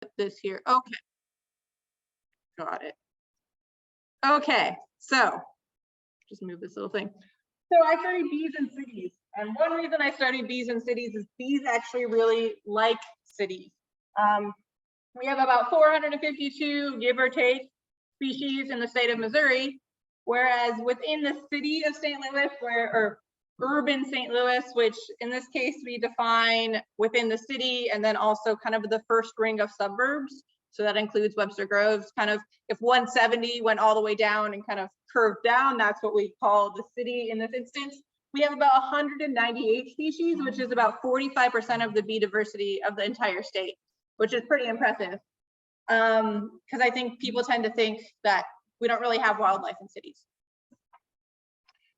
put this here. Okay. Got it. Okay, so just move this little thing. So I studied bees in cities. And one reason I studied bees in cities is bees actually really like cities. We have about 452, give or take, species in the state of Missouri, whereas within the city of St. Louis, or urban St. Louis, which in this case we define within the city and then also kind of the first ring of suburbs. So that includes Webster Groves. Kind of if 170 went all the way down and kind of curved down, that's what we call the city in this instance. We have about 198 species, which is about 45% of the bee diversity of the entire state, which is pretty impressive. Because I think people tend to think that we don't really have wildlife in cities.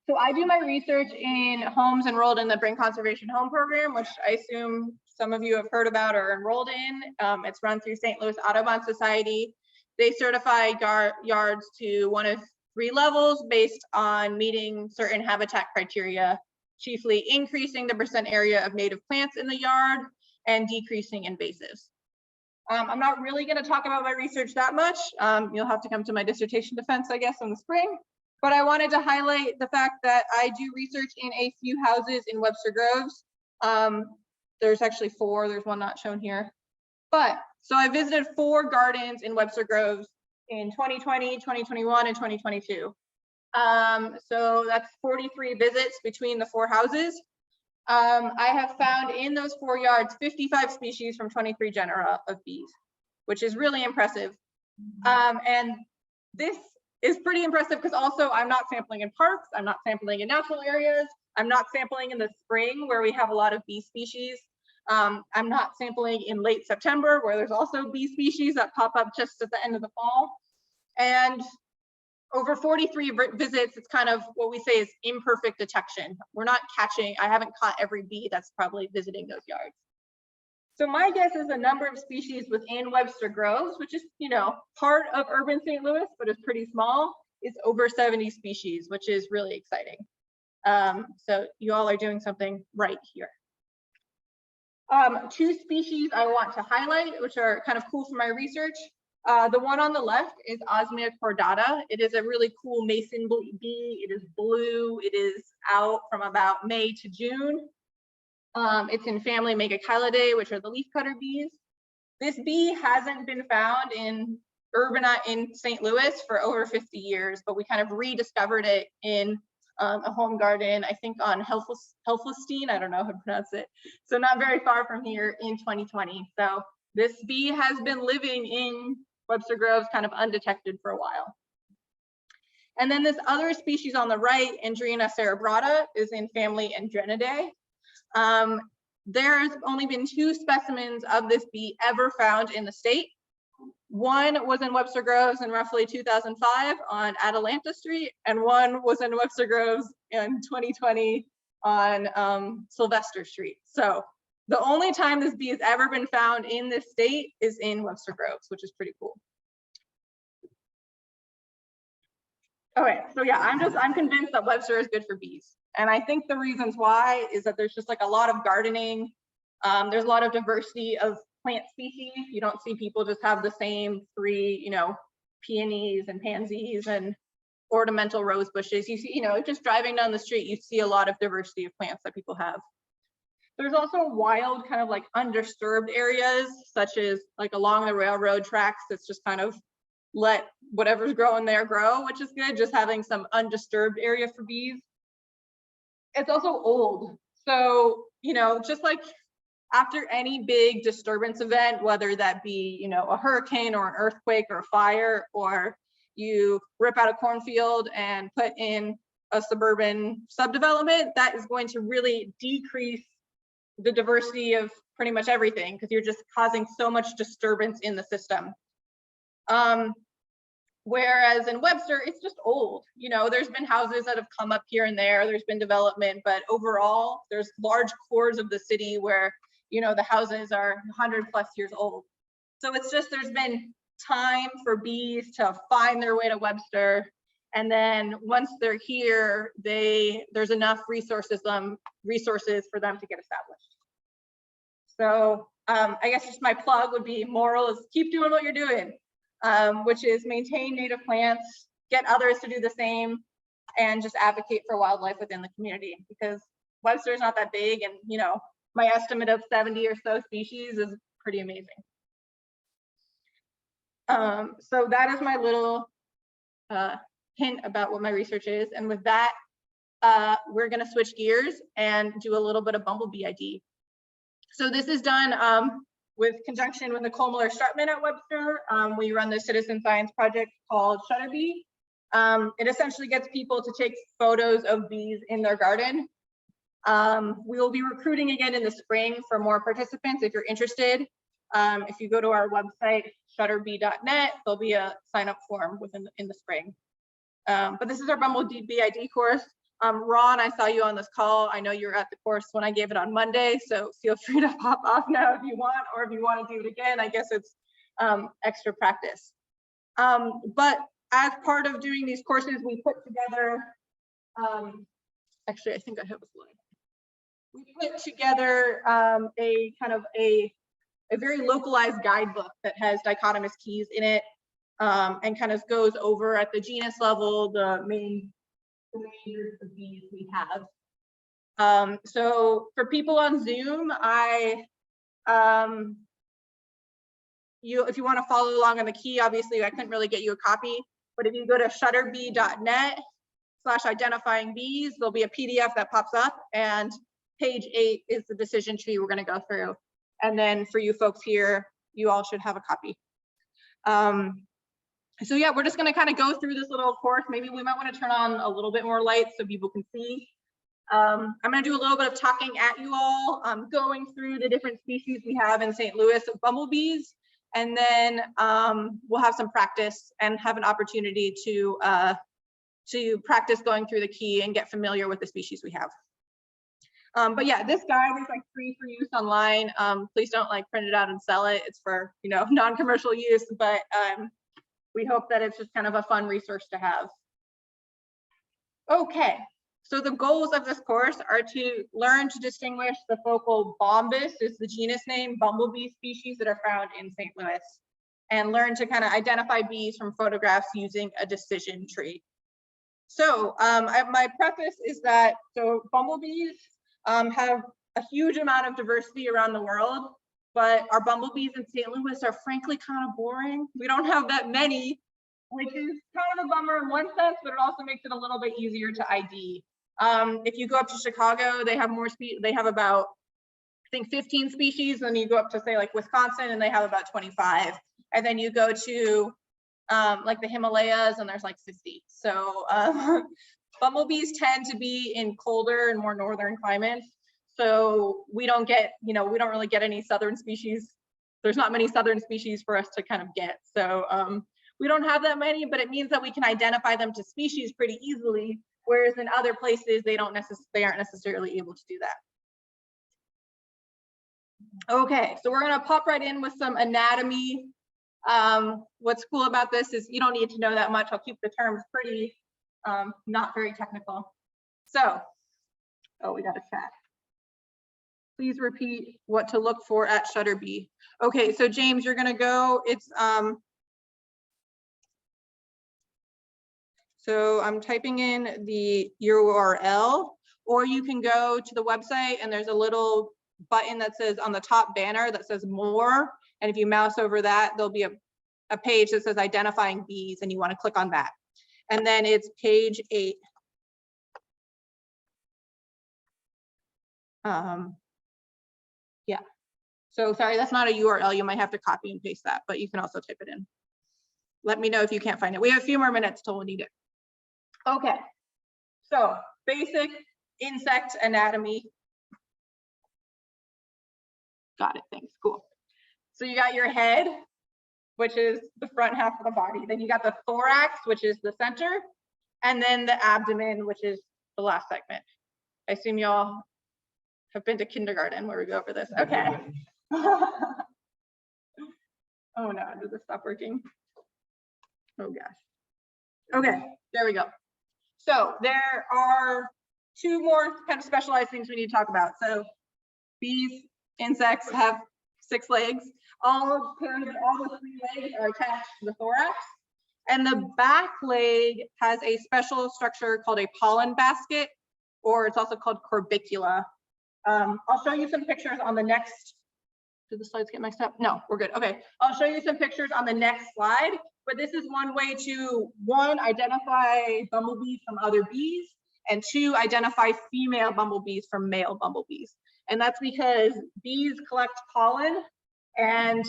So I do my research in homes enrolled in the Brink Conservation Home Program, which I assume some of you have heard about or enrolled in. It's run through St. Louis Audubon Society. They certify yards to 1 of 3 levels based on meeting certain habitat criteria, chiefly increasing the % area of native plants in the yard and decreasing invasives. I'm not really going to talk about my research that much. You'll have to come to my dissertation defense, I guess, in the spring. But I wanted to highlight the fact that I do research in a few houses in Webster Groves. There's actually 4, there's one not shown here. But so I visited 4 gardens in Webster Groves in 2020, 2021, and 2022. So that's 43 visits between the 4 houses. I have found in those 4 yards 55 species from 23 genera of bees, which is really impressive. And this is pretty impressive because also I'm not sampling in parks, I'm not sampling in natural areas, I'm not sampling in the spring where we have a lot of bee species. I'm not sampling in late September where there's also bee species that pop up just at the end of the fall. And over 43 visits, it's kind of what we say is imperfect detection. We're not catching, I haven't caught every bee that's probably visiting those yards. So my guess is the number of species within Webster Groves, which is, you know, part of urban St. Louis, but is pretty small, is over 70 species, which is really exciting. So you all are doing something right here. 2 species I want to highlight, which are kind of cool for my research. The one on the left is Osmia cordata. It is a really cool mason bee. It is blue. It is out from about May to June. It's in family Megachilidae, which are the leafcutter bees. This bee hasn't been found in St. Louis for over 50 years, but we kind of rediscovered it in a home garden, I think on Helflestein, I don't know how to pronounce it. So not very far from here in 2020. So this bee has been living in Webster Groves kind of undetected for a while. And then this other species on the right, Andrena cerebrata, is in family Andrenidae. There's only been 2 specimens of this bee ever found in the state. One was in Webster Groves in roughly 2005 on Atalanta Street, and one was in Webster Groves in 2020 on Sylvester Street. So the only time this bee has ever been found in this state is in Webster Groves, which is pretty cool. Okay, so yeah, I'm convinced that Webster is good for bees. And I think the reasons why is that there's just like a lot of gardening. There's a lot of diversity of plant species. You don't see people just have the same 3, you know, peonies and pansies and ornamental rose bushes. You see, you know, just driving down the street, you see a lot of diversity of plants that people have. There's also wild kind of like undisturbed areas, such as like along the railroad tracks. That's just kind of let whatever's growing there grow, which is good, just having some undisturbed area for bees. It's also old. So, you know, just like after any big disturbance event, whether that be, you know, a hurricane or an earthquake or a fire, or you rip out a cornfield and put in a suburban subdevelopment, that is going to really decrease the diversity of pretty much everything because you're just causing so much disturbance in the system. Whereas in Webster, it's just old. You know, there's been houses that have come up here and there, there's been development, but overall, there's large cores of the city where, you know, the houses are 100+ years old. So it's just, there's been time for bees to find their way to Webster. And then once they're here, there's enough resources for them to get established. So I guess just my plug would be moral is keep doing what you're doing, which is maintain native plants, get others to do the same, and just advocate for wildlife within the community, because Webster is not that big, and you know, my estimate of 70 or so species is pretty amazing. So that is my little hint about what my research is, and with that, we're going to switch gears and do a little bit of bumblebee ID. So this is done with conjunction with Nicole Miller-Strutman at Webster. We run this citizen science project called Shutterbee. It essentially gets people to take photos of bees in their garden. We will be recruiting again in the spring for more participants if you're interested. If you go to our website, shutterbee.net, there'll be a sign-up form in the spring. But this is our Bumblebee ID course. Ron, I saw you on this call. I know you were at the course when I gave it on Monday, so feel free to pop off now if you want, or if you want to do it again, I guess it's extra practice. But as part of doing these courses, we put together, actually, I think I have a slide. We put together a kind of a very localized guidebook that has dichotomous keys in it, and kind of goes over at the genus level the main groups of bees we have. So for people on Zoom, if you want to follow along on the key, obviously I couldn't really get you a copy, but if you go to shutterbee.net/identifying bees, there'll be a PDF that pops up, and page 8 is the decision tree we're going to go through. And then for you folks here, you all should have a copy. So yeah, we're just going to kind of go through this little course. Maybe we might want to turn on a little bit more light so people can see. I'm going to do a little bit of talking at you all, going through the different species we have in St. Louis of bumblebees, and then we'll have some practice and have an opportunity to practice going through the key and get familiar with the species we have. But yeah, this guide is like free for use online. Please don't like print it out and sell it. It's for, you know, non-commercial use, but we hope that it's just kind of a fun resource to have. Okay, so the goals of this course are to learn to distinguish the Fogel bombus, is the genus name, bumblebee species that are found in St. Louis, and learn to kind of identify bees from photographs using a decision tree. So my preface is that, so bumblebees have a huge amount of diversity around the world, but our bumblebees in St. Louis are frankly kind of boring. We don't have that many, which is kind of a bummer in one sense, but it also makes it a little bit easier to ID. If you go up to Chicago, they have more they have about, I think, 15 species. And then you go up to say like Wisconsin and they have about 25. And then you go to like the Himalayas and there's like 50. So bumblebees tend to be in colder and more northern climates. So we don't get, you know, we don't really get any southern species. There's not many southern species for us to kind of get. So we don't have that many, but it means that we can identify them to species pretty easily, whereas in other places they aren't necessarily able to do that. Okay, so we're gonna pop right in with some anatomy. What's cool about this is you don't need to know that much. I'll keep the terms pretty, not very technical. So, oh, we got a chat. Please repeat what to look for at Shutterbee. Okay, so James, you're gonna go, it's, so I'm typing in the URL, or you can go to the website and there's a little button that says on the top banner that says more. And if you mouse over that, there'll be a page that says identifying bees, and you want to click on that. And then it's page 8. Yeah. So sorry, that's not a URL. You might have to copy and paste that, but you can also type it in. Let me know if you can't find it. We have a few more minutes till we need it. Okay. So basic insect anatomy. Got it. Thanks. Cool. So you got your head, which is the front half of the body. Then you got the thorax, which is the center, and then the abdomen, which is the last segment. I assume y'all have been to kindergarten where we go over this. Okay. Oh no, did this stop working? Oh gosh. Okay, there we go. So there are 2 more kind of specialized things we need to talk about. So bees, insects have 6 legs. All the 3 legs are attached to the thorax. And the back leg has a special structure called a pollen basket, or it's also called corbicula. I'll show you some pictures on the next. Did the slides get mixed up? No, we're good. Okay, I'll show you some pictures on the next slide. But this is one way to, 1, identify bumblebees from other bees, and 2, identify female bumblebees from male bumblebees. And that's because bees collect pollen, and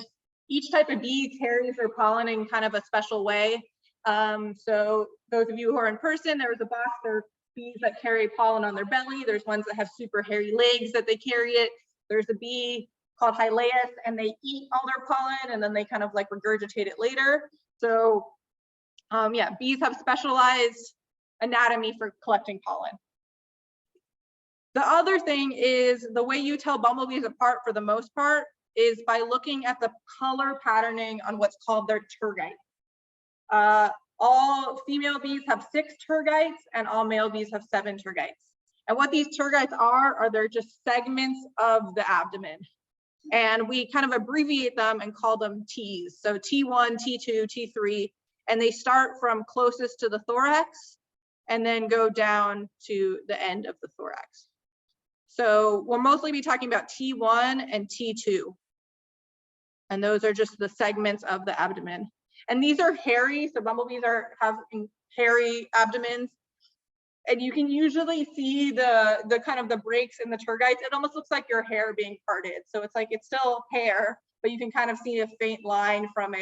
each type of bee carries their pollen in kind of a special way. So those of you who are in person, there's a box. There are bees that carry pollen on their belly. There's ones that have super hairy legs that they carry it. There's a bee called Hylaeus, and they eat all their pollen and then they kind of like regurgitate it later. So yeah, bees have specialized anatomy for collecting pollen. The other thing is the way you tell bumblebees apart for the most part is by looking at the color patterning on what's called their tergites. All female bees have 6 tergites and all male bees have 7 tergites. And what these tergites are they're just segments of the abdomen. And we kind of abbreviate them and call them T's. So T1, T2, T3, and they start from closest to the thorax and then go down to the end of the thorax. So we'll mostly be talking about T1 and T2. And those are just the segments of the abdomen. And these are hairy, so bumblebees have hairy abdomens. And you can usually see the kind of the breaks in the tergites. It almost looks like your hair being parted. So it's like it's still hair, but you can kind of see a faint line from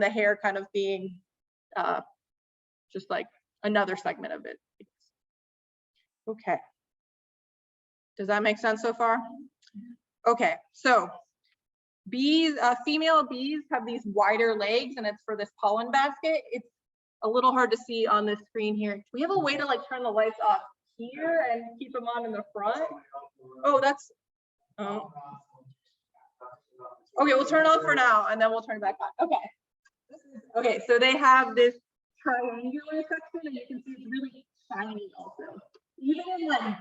the hair kind of being just like another segment of it. Okay. Does that make sense so far? Okay, so bees, female bees have these wider legs, and it's for this pollen basket. It's a little hard to see on this screen here. Do we have a way to like turn the lights off here and keep them on in the front? Oh, that's, oh. Okay, we'll turn it off for now and then we'll turn it back on. Okay. Okay, so they have this triangular section, and you can see it's really shiny also. Even in like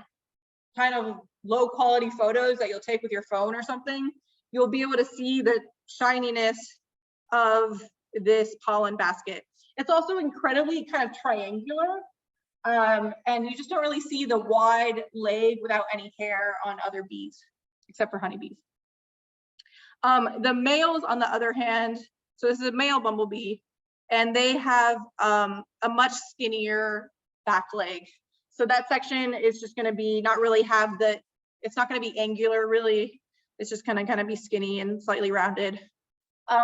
kind of low quality photos that you'll take with your phone or something, you'll be able to see the shininess of this pollen basket. It's also incredibly kind of triangular, and you just don't really see the wide leg without any hair on other bees, except for honeybees. The males, on the other hand, so this is a male bumblebee, and they have a much skinnier back leg. So that section is just going to be not really have the, it's not going to be angular really. It's just going to kind of be skinny and slightly rounded.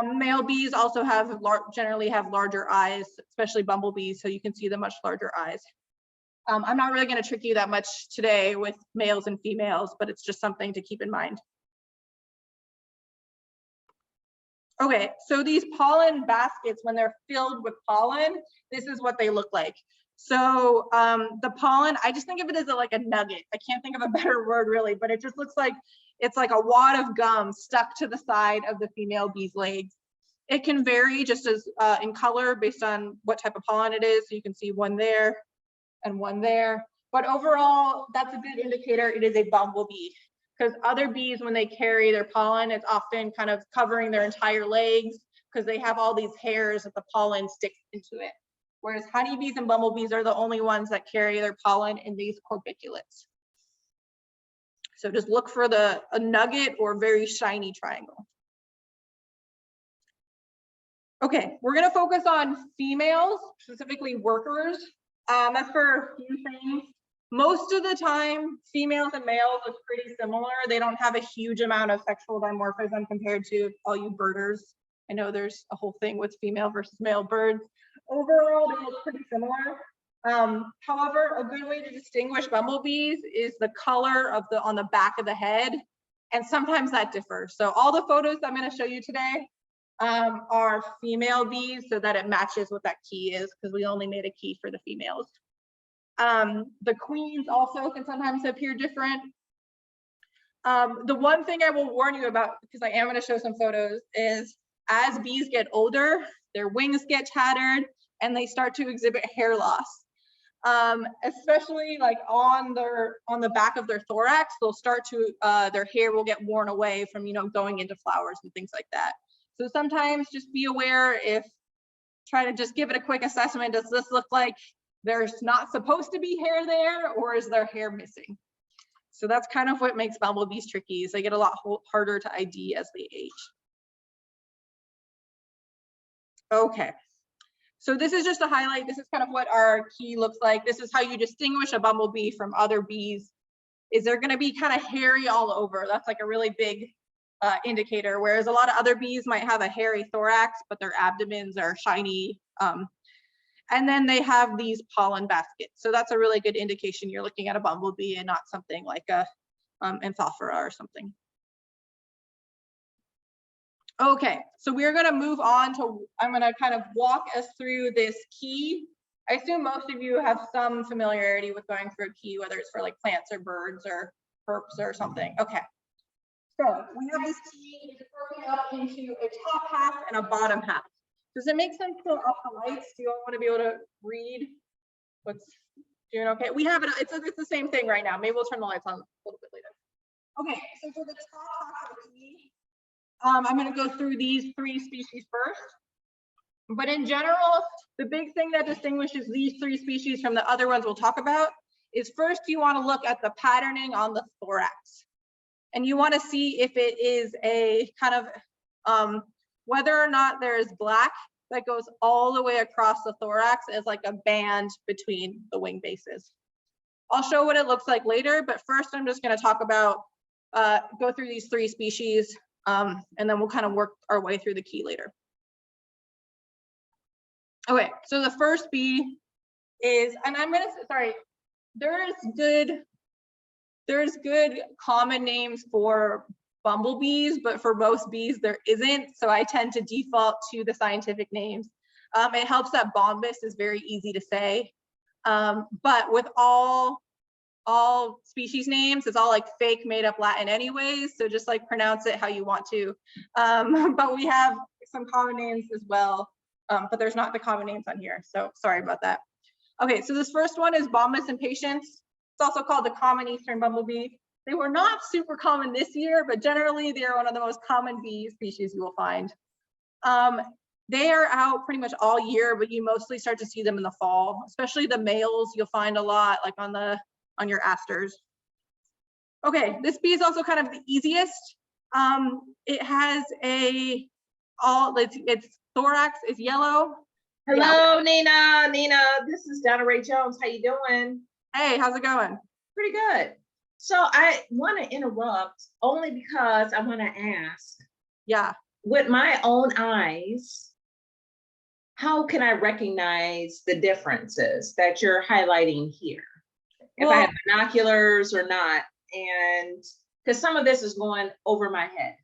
Male bees also have generally have larger eyes, especially bumblebees, so you can see the much larger eyes. I'm not really going to trick you that much today with males and females, but it's just something to keep in mind. Okay, so these pollen baskets, when they're filled with pollen, this is what they look like. So the pollen, I just think of it as like a nugget. I can't think of a better word really, but it just looks like it's like a wad of gum stuck to the side of the female bee's legs. It can vary just as in color based on what type of pollen it is. So you can see one there and one there. But overall, that's a good indicator it is a bumblebee, because other bees, when they carry their pollen, it's often kind of covering their entire legs because they have all these hairs that the pollen sticks into it. Whereas honeybees and bumblebees are the only ones that carry their pollen in these corbiculates. So just look for a nugget or very shiny triangle. Okay, we're gonna focus on females, specifically workers. That's for a few things. Most of the time, females and males look pretty similar. They don't have a huge amount of sexual dimorphism compared to all you birders. I know there's a whole thing with female versus male birds. Overall, they look pretty similar. However, a good way to distinguish bumblebees is the color of on the back of the head, and sometimes that differs. So all the photos I'm going to show you today are female bees, so that it matches what that key is, because we only made a key for the females. The queens also can sometimes appear different. The one thing I will warn you about, because I am going to show some photos, is as bees get older, their wings get tattered and they start to exhibit hair loss. especially like on the back of their thorax. They'll start to, their hair will get worn away from, you know, going into flowers and things like that. So sometimes just be aware, try to just give it a quick assessment. Does this look like there's not supposed to be hair there, or is there hair missing? So that's kind of what makes bumblebees tricky, is they get a lot harder to ID as they age. Okay, so this is just a highlight. This is kind of what our key looks like. This is how you distinguish a bumblebee from other bees. Is they're going to be kind of hairy all over. That's like a really big indicator, whereas a lot of other bees might have a hairy thorax, but their abdomens are shiny. And then they have these pollen baskets. So that's a really good indication you're looking at a bumblebee and not something like a Anthophora or something. Okay, so we're gonna move on to, I'm gonna kind of walk us through this key. I assume most of you have some familiarity with going through a key, whether it's for like plants or birds or herps or something. Okay, so we have this key, it's broken up into a top half and a bottom half. Does it make sense to up the lights? Do you all want to be able to read what's doing? Okay, we have it, it's the same thing right now. Maybe we'll turn the lights on a little bit later. Okay, so for the top half of the key, I'm going to go through these 3 species first. But in general, the big thing that distinguishes these 3 species from the other ones we'll talk about is, first you want to look at the patterning on the thorax. And you want to see if it is a kind of, whether or not there is black that goes all the way across the thorax as like a band between the wing bases. I'll show what it looks like later, but first I'm just going to talk about, go through these 3 species. And then we'll kind of work our way through the key later. Okay, so the first bee is, and I'm gonna, sorry, there's good common names for bumblebees, but for most bees there isn't. So I tend to default to the scientific names. It helps that Bombus is very easy to say, but with all species names, it's all like fake made up Latin anyways, so just like pronounce it how you want to. But we have some common names as well, but there's not the common names on here, so sorry about that. Okay, so this first one is Bombus impatiens. It's also called the common eastern bumblebee. They were not super common this year, but generally they are one of the most common bee species you will find. They are out pretty much all year, but you mostly start to see them in the fall, especially the males. You'll find a lot like on your asters. Okay, this bee is also kind of the easiest. It has its thorax is yellow. Hello, yeah. Nina, this is Donna Ray Jones. How you doing? Hey, how's it going? Pretty good. So I want to interrupt only because I want to ask. Yeah. With my own eyes, how can I recognize the differences that you're highlighting here? If I have binoculars or not, and because some of this is going over my head.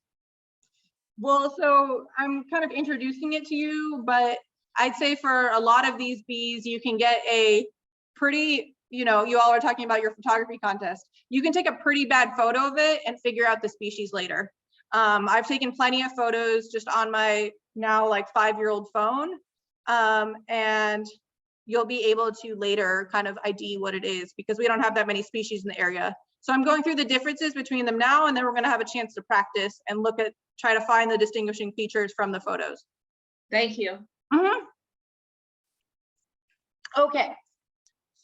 Well, so I'm kind of introducing it to you, but I'd say for a lot of these bees, you can get a pretty, you know, you all are talking about your photography contest. You can take a pretty bad photo of it and figure out the species later. I've taken plenty of photos just on my now like 5-year-old phone, and you'll be able to later kind of ID what it is, because we don't have that many species in the area. So I'm going through the differences between them now, and then we're going to have a chance to practice and try to find the distinguishing features from the photos. Thank you. Okay,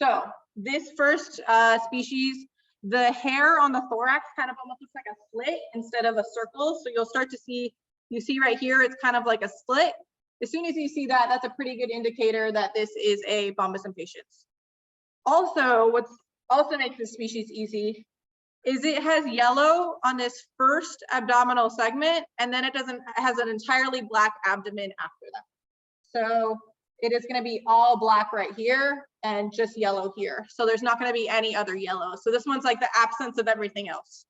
so this first species, the hair on the thorax kind of almost looks like a slit instead of a circle. So you'll start to see, you see right here, it's kind of like a split. As soon as you see that, that's a pretty good indicator that this is a Bombus impatiens. Also, what's also makes this species easy is it has yellow on this first abdominal segment, and then it has an entirely black abdomen after that. So it is going to be all black right here and just yellow here. So there's not going to be any other yellow. So this one's like the absence of everything else.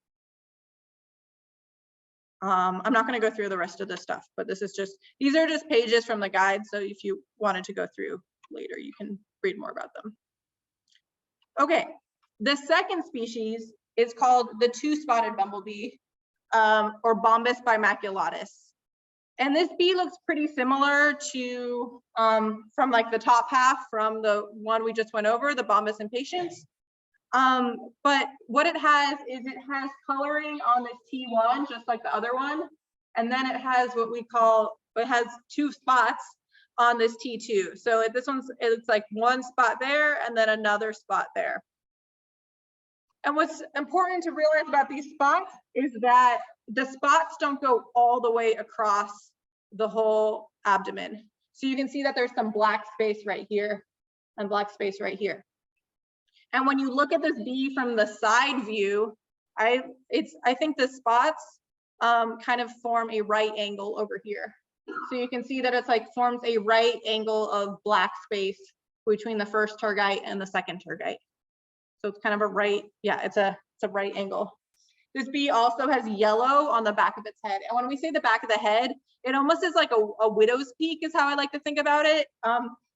I'm not going to go through the rest of this stuff, but these are just pages from the guide. So if you wanted to go through later, you can read more about them. Okay, the second species is called the 2-spotted bumblebee, or Bombus bimaculatus. And this bee looks pretty similar to, from like the top half from the one we just went over, the Bombus impatiens. But what it has is it has coloring on this T1, just like the other one. And then it has what we call, it has 2 spots on this T2. So this one's, it's like 1 spot there and then another spot there. And what's important to realize about these spots is that the spots don't go all the way across the whole abdomen. So you can see that there's some black space right here and black space right here. And when you look at this bee from the side view, I think the spots kind of form a right angle over here. So you can see that it's like forms a right angle of black space between the first tergite and the second tergite. So it's kind of a right, yeah, it's a right angle. This bee also has yellow on the back of its head. And when we say the back of the head, it almost is like a widow's peak is how I like to think about it.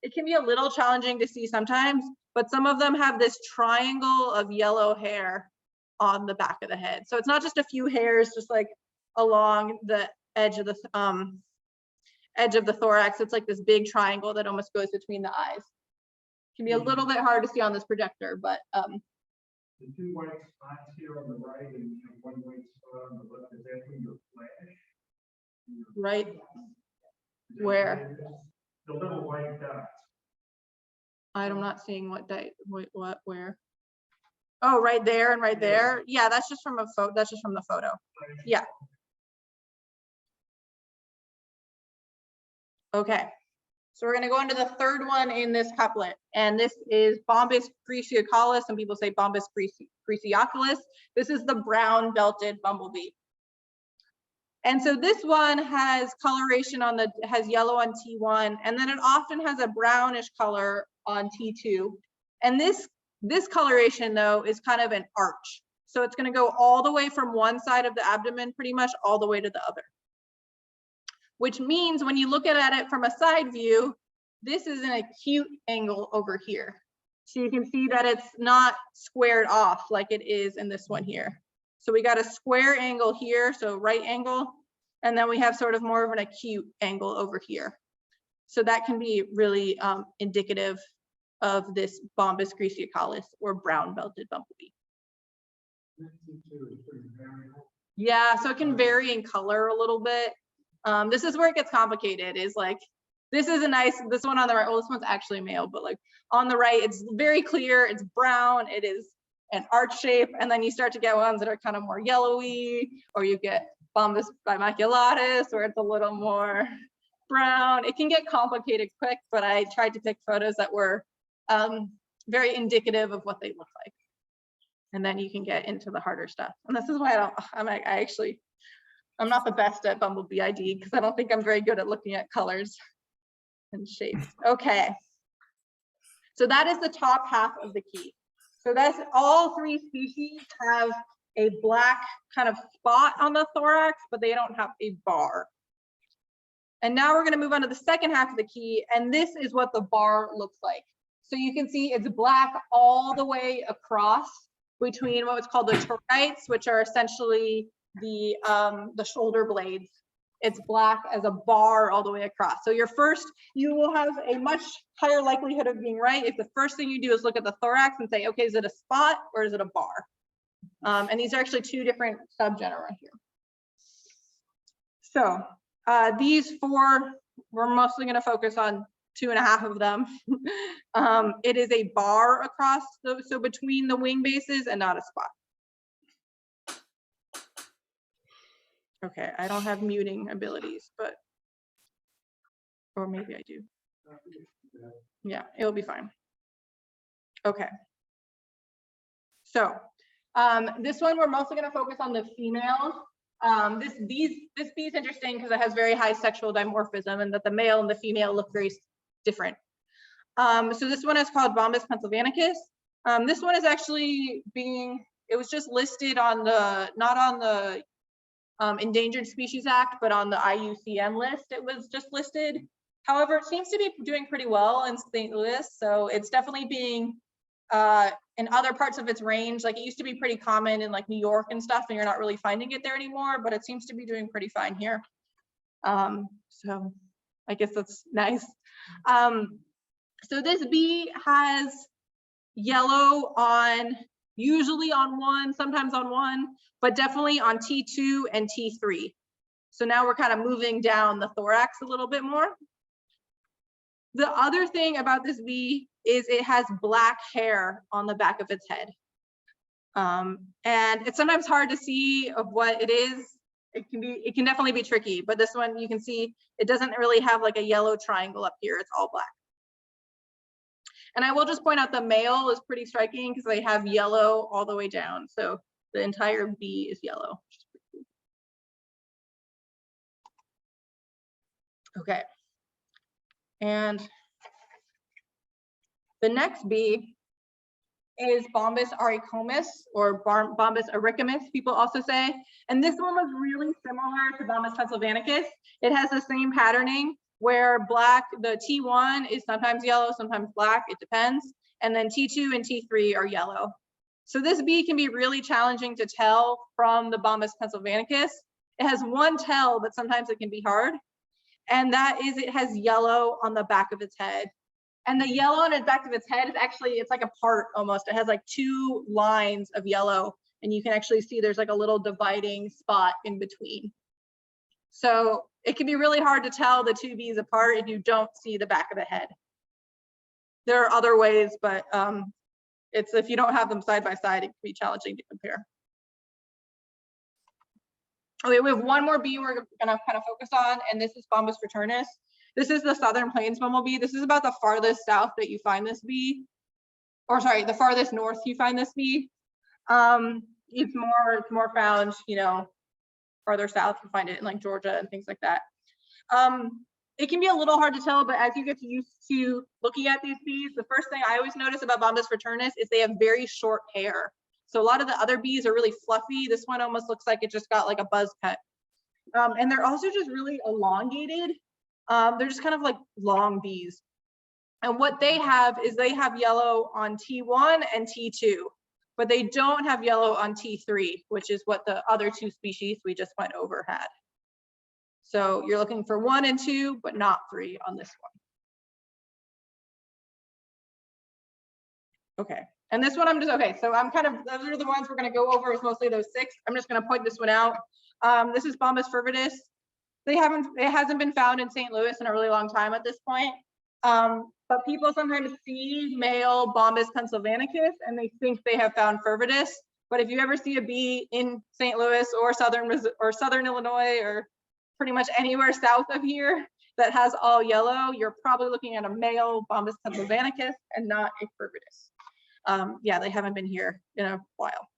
It can be a little challenging to see sometimes, but some of them have this triangle of yellow hair on the back of the head. So it's not just a few hairs just like along the edge of the thorax. It's like this big triangle that almost goes between the eyes. Can be a little bit hard to see on this projector, but the 2 white spots here on the right and 1 white spot on the left, is that when you're flash? right where? The little white dots. I'm not seeing what where. Oh, right there and right there. Yeah, that's just from a photo. That's just from the photo. Yeah. Okay. So we're going to go into the third one in this couplet, and this is Bombus griseocalis. Some people say Bombus griseocalis. This is the brown belted bumblebee. And so this one has coloration on has yellow on T1, and then it often has a brownish color on T2. And this coloration though is kind of an arch. So it's going to go all the way from one side of the abdomen, pretty much all the way to the other. Which means when you look at it from a side view, this is an acute angle over here. So you can see that it's not squared off like it is in this one here. So we got a square angle here, so right angle, and then we have sort of more of an acute angle over here. So that can be really indicative of this Bombus griseocalis or brown belted bumblebee. Yeah, so it can vary in color a little bit. This is where it gets complicated, is like, this is a nice, this one on the right, well, this one's actually male, but like on the right, it's very clear, it's brown, it is an arch shape, and then you start to get ones that are kind of more yellowy, or you get Bombus bimaculatus, where it's a little more brown. It can get complicated quick, but I tried to pick photos that were very indicative of what they look like. And then you can get into the harder stuff. And this is why I'm not the best at Bumblebee ID, because I don't think I'm very good at looking at colors and shapes. Okay. So that is the top half of the key. So that's all 3 species have a black kind of spot on the thorax, but they don't have a bar. And now we're going to move on to the second half of the key, and this is what the bar looks like. So you can see it's black all the way across between what's called the tergites, which are essentially the shoulder blades. It's black as a bar all the way across. So you will have a much higher likelihood of being right if the first thing you do is look at the thorax and say, okay, is it a spot or is it a bar? And these are actually 2 different subgenera here. So these 4, we're mostly going to focus on 2.5 of them. It is a bar across, so between the wing bases, and not a spot. Okay, I don't have muting abilities, but, or maybe I do. Yeah, it'll be fine. Okay. So this one, we're mostly going to focus on the females. This bee is interesting because it has very high sexual dimorphism, and that the male and the female look very different. So this one is called Bombus pennsylvanicus. This one is actually it was just listed on not on the Endangered Species Act, but on the IUCN list. It was just listed. However, it seems to be doing pretty well in St. Louis, so it's definitely being in other parts of its range. Like, it used to be pretty common in like New York and stuff, and you're not really finding it there anymore, but it seems to be doing pretty fine here. So I guess that's nice. So this bee has yellow on, usually on one, sometimes on one, but definitely on T2 and T3. So now we're kind of moving down the thorax a little bit more. The other thing about this bee is it has black hair on the back of its head. And it's sometimes hard to see of what it is. It can definitely be tricky, but this one you can see it doesn't really have like a yellow triangle up here. It's all black. And I will just point out the male is pretty striking because they have yellow all the way down. So the entire bee is yellow. Okay. And the next bee is Bombus auricomus, or Bombus auricomus, people also say. And this one was really similar to Bombus pennsylvanicus. It has the same patterning where black, the T1 is sometimes yellow, sometimes black, it depends. And then T2 and T3 are yellow. So this bee can be really challenging to tell from the Bombus pennsylvanicus. It has one tell, but sometimes it can be hard. And that is it has yellow on the back of its head. And the yellow on the back of its head is actually, it's like a part almost. It has like two lines of yellow, and you can actually see there's like a little dividing spot in between. So it can be really hard to tell the two bees apart if you don't see the back of the head. There are other ways, but it's if you don't have them side by side, it can be challenging to compare. Okay, we have one more bee we're gonna kind of focus on, and this is Bombus fraternus. This is the southern plains bumblebee. This is about the farthest south that you find this bee, or sorry, the farthest north you find this bee. It's more found, you know, farther south. You find it in like Georgia and things like that. It can be a little hard to tell, but as you get used to looking at these bees, the first thing I always notice about Bombus fraternus is they have very short hair. So a lot of the other bees are really fluffy. This one almost looks like it just got like a buzz cut. And they're also just really elongated. They're just kind of like long bees. And what they have is they have yellow on T1 and T2, but they don't have yellow on T3, which is what the other two species we just went over had. So you're looking for 1 and 2, but not 3 on this one. Okay, and this one I'm just, okay, so I'm kind of, those are the ones we're gonna go over, is mostly those 6. I'm just gonna point this one out. This is Bombus fervidus. It hasn't been found in St. Louis in a really long time at this point. But people sometimes see male Bombus pennsylvanicus and they think they have found fervidus. But if you ever see a bee in St. Louis or southern Illinois or pretty much anywhere south of here that has all yellow, you're probably looking at a male Bombus pennsylvanicus and not a fervidus. Yeah, they haven't been here in a while.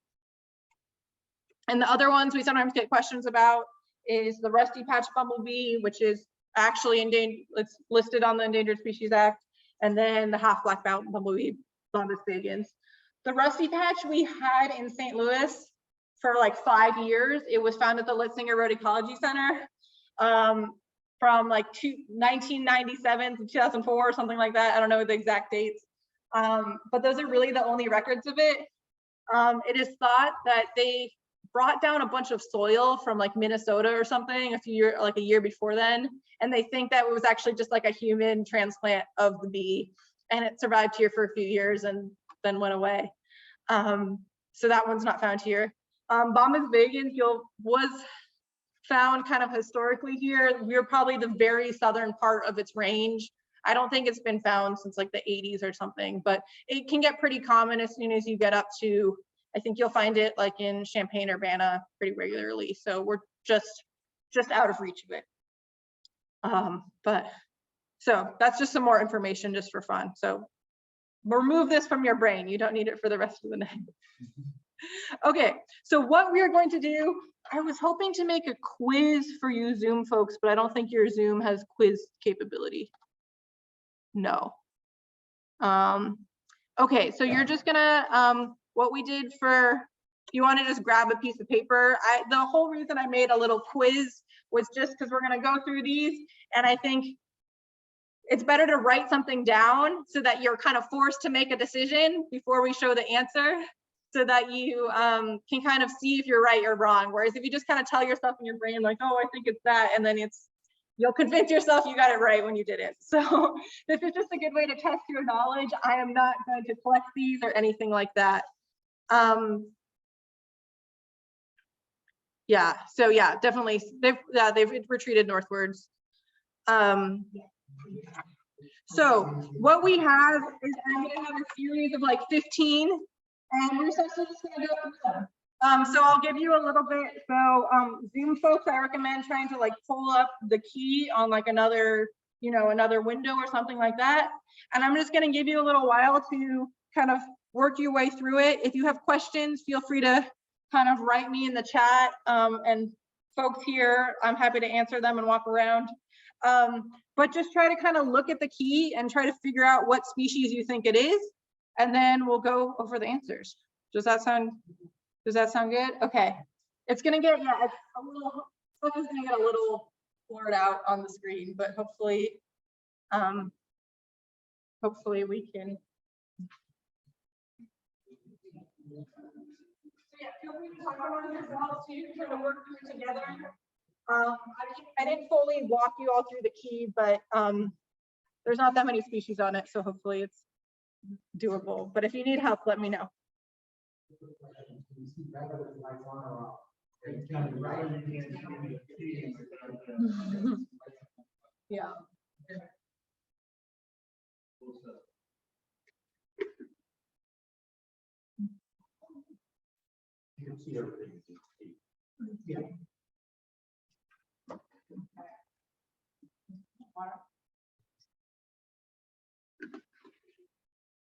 And the other ones we sometimes get questions about is the rusty patch bumblebee, which is actually endangered, it's listed on the Endangered Species Act, and then the half black bumblebee, Bombus vagans. The rusty patch we had in St. Louis for like 5 years. It was found at the Litzinger Road Ecology Center from like 1997 to 2004 or something like that. I don't know the exact dates, but those are really the only records of it. It is thought that they brought down a bunch of soil from like Minnesota or something a year before then, and they think that it was actually just like a human transplant of the bee, and it survived here for a few years and then went away. So that one's not found here. Bombus vagans was found kind of historically here. We're probably the very southern part of its range. I don't think it's been found since like the 80s or something, but it can get pretty common as soon as you get up to, I think you'll find it like in Champaign-Urbana pretty regularly. So we're just out of reach of it. But so that's just some more information just for fun. So remove this from your brain. You don't need it for the rest of the night. Okay, so what we are going to do, I was hoping to make a quiz for you Zoom folks, but I don't think your Zoom has quiz capability. No. Okay, so you're just gonna, what we did for, if you want to just grab a piece of paper, the whole reason I made a little quiz was just because we're gonna go through these, and I think it's better to write something down so that you're kind of forced to make a decision before we show the answer, so that you can kind of see if you're right or wrong. Whereas if you just kind of tell yourself in your brain like, oh, I think it's that, and then it's You'll convince yourself you got it right when you did it. So this is just a good way to test your knowledge. I am not going to collect these or anything like that. Yeah, so yeah, definitely they've retreated northwards. So what we have is I'm going to have a series of like 15, and we're essentially just going to go through them. So I'll give you a little bit. So Zoom folks, I recommend trying to like pull up the key on like another, you know, another window or something like that. And I'm just going to give you a little while to kind of work your way through it. If you have questions, feel free to kind of write me in the chat, and folks here, I'm happy to answer them and walk around. But just try to kind of look at the key and try to figure out what species you think it is, and then we'll go over the answers. Does that sound good? Okay. It's gonna get, yeah, it's a little, stuff is gonna get a little blurred out on the screen, but hopefully we can. So yeah, feel free to talk among yourselves too, try to work through together. I didn't fully walk you all through the key, but there's not that many species on it, so hopefully it's doable. But if you need help, let me know. Yeah. You can see everything. Yeah.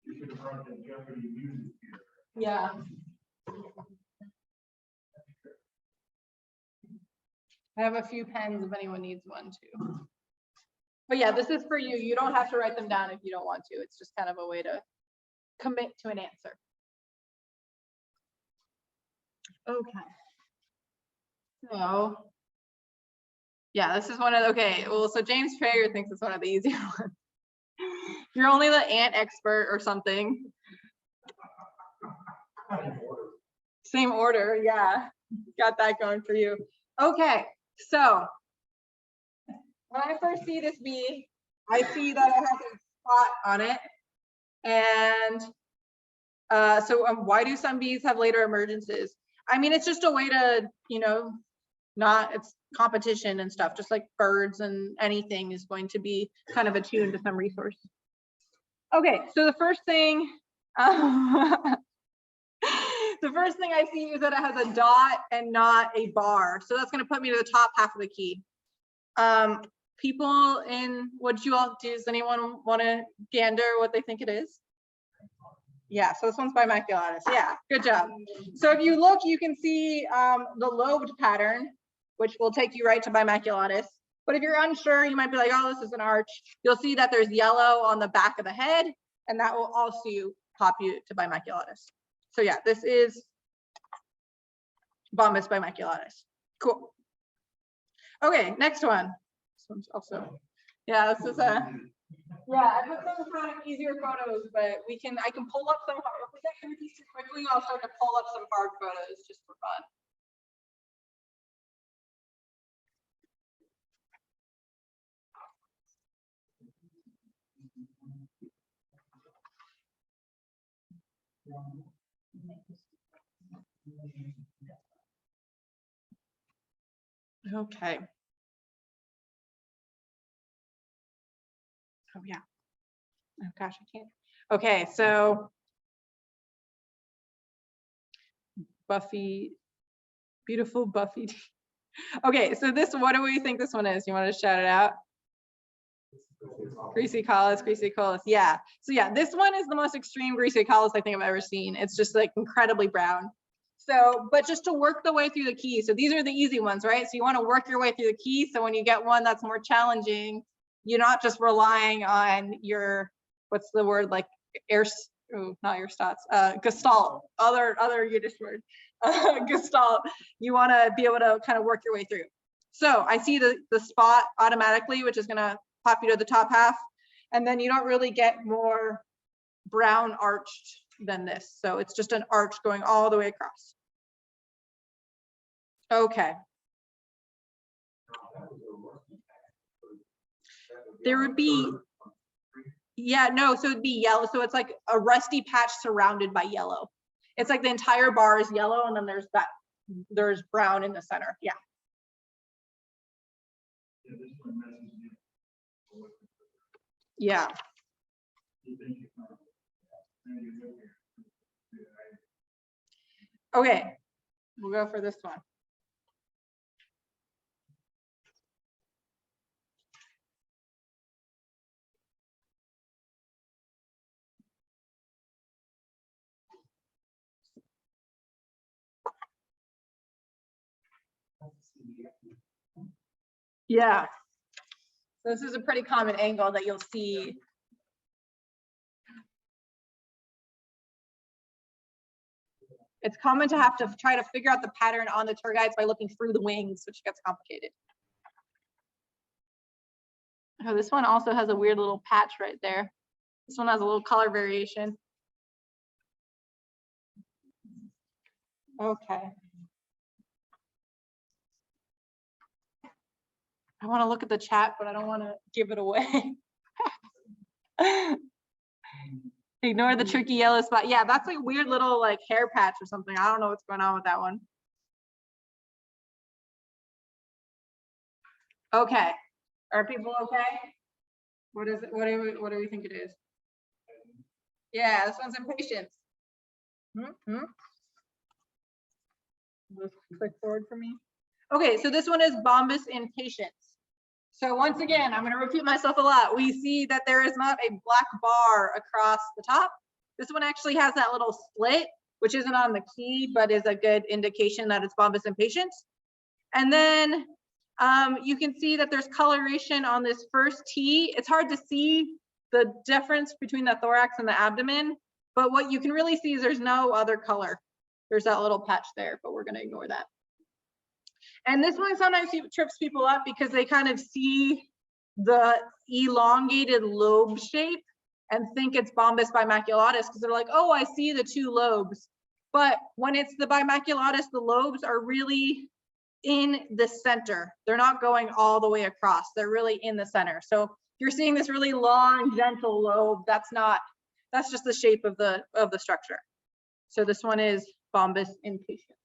You should have brought the Jeopardy music here. Yeah. I have a few pens if anyone needs one too. But yeah, this is for you. You don't have to write them down if you don't want to. It's just kind of a way to commit to an answer. Okay. So yeah, this is one of the, okay, well, so James Traeger thinks it's one of the easier ones. You're only the ant expert or something. Same order, yeah. Got that going for you. Okay, so when I first see this bee, I see that it has a spot on it. And so why do some bees have later emergences? I mean, it's just a way to, you know, it's competition and stuff, just like birds and anything is going to be kind of attuned to some resource. Okay, so the first thing, the first thing I see is that it has a dot and not a bar. So that's going to put me to the top half of the key. People in, what you all do, does anyone want to gander what they think it is? Yeah, so this one's by Maculatus. Yeah, good job. So if you look, you can see the lobed pattern, which will take you right to Bimaculatus. But if you're unsure, you might be like, oh, this is an arch. You'll see that there's yellow on the back of the head, and that will also pop you to Bimaculatus. So yeah, this is Bombus Bimaculatus. Cool. Okay, next one. This one's also, yeah, this is a, yeah, I put some kind of easier photos, but I can pull up some, if we get through these too quickly, I'll start to pull up some hard photos just for fun. Okay. Oh yeah. Oh gosh, I can't. Okay, so Buffy, beautiful Buffy. Okay, so this, what do we think this one is? You want to shout it out? Greasy-collis, greasy-collis. Yeah. So yeah, this one is the most extreme greasy-collis I think I've ever seen. It's just like incredibly brown. So, but just to work the way through the key. So these are the easy ones, right? So you want to work your way through the key. So when you get one that's more challenging, you're not just relying on your, what's the word, like not your stats, gestalt, other Yiddish word, gestalt. You want to be able to kind of work your way through. So I see the spot automatically, which is going to pop you to the top half, and then you don't really get more brown arched than this. So it's just an arch going all the way across. Okay. there would be, yeah, no, so it'd be yellow. So it's like a rusty patch surrounded by yellow. It's like the entire bar is yellow, and then there's brown in the center. Yeah. Yeah. Okay, we'll go for this one. Yeah. So this is a pretty common angle that you'll see. It's common to have to try to figure out the pattern on the tour guides by looking through the wings, which gets complicated. Oh, this one also has a weird little patch right there. This one has a little color variation. Okay. I want to look at the chat, but I don't want to give it away. Ignore the tricky yellow spot. Yeah, that's like a weird little like hair patch or something. I don't know what's going on with that one. Okay. Are people okay? What is it? What do we think it is? Yeah, this one's impatience. Just click forward for me. Okay, so this one is Bombus impatience. So once again, I'm going to repeat myself a lot. We see that there is not a black bar across the top. This one actually has that little split, which isn't on the key, but is a good indication that it's Bombus impatience. And then you can see that there's coloration on this first T. It's hard to see the difference between the thorax and the abdomen, but what you can really see is there's no other color. There's that little patch there, but we're going to ignore that. And this one sometimes trips people up because they kind of see the elongated lobe shape and think it's Bombus bimaculatus because they're like, oh, I see the two lobes. But when it's the bimaculatus, the lobes are really in the center. They're not going all the way across. They're really in the center. So you're seeing this really long, gentle lobe. That's just the shape of the structure. So this one is Bombus impatiens.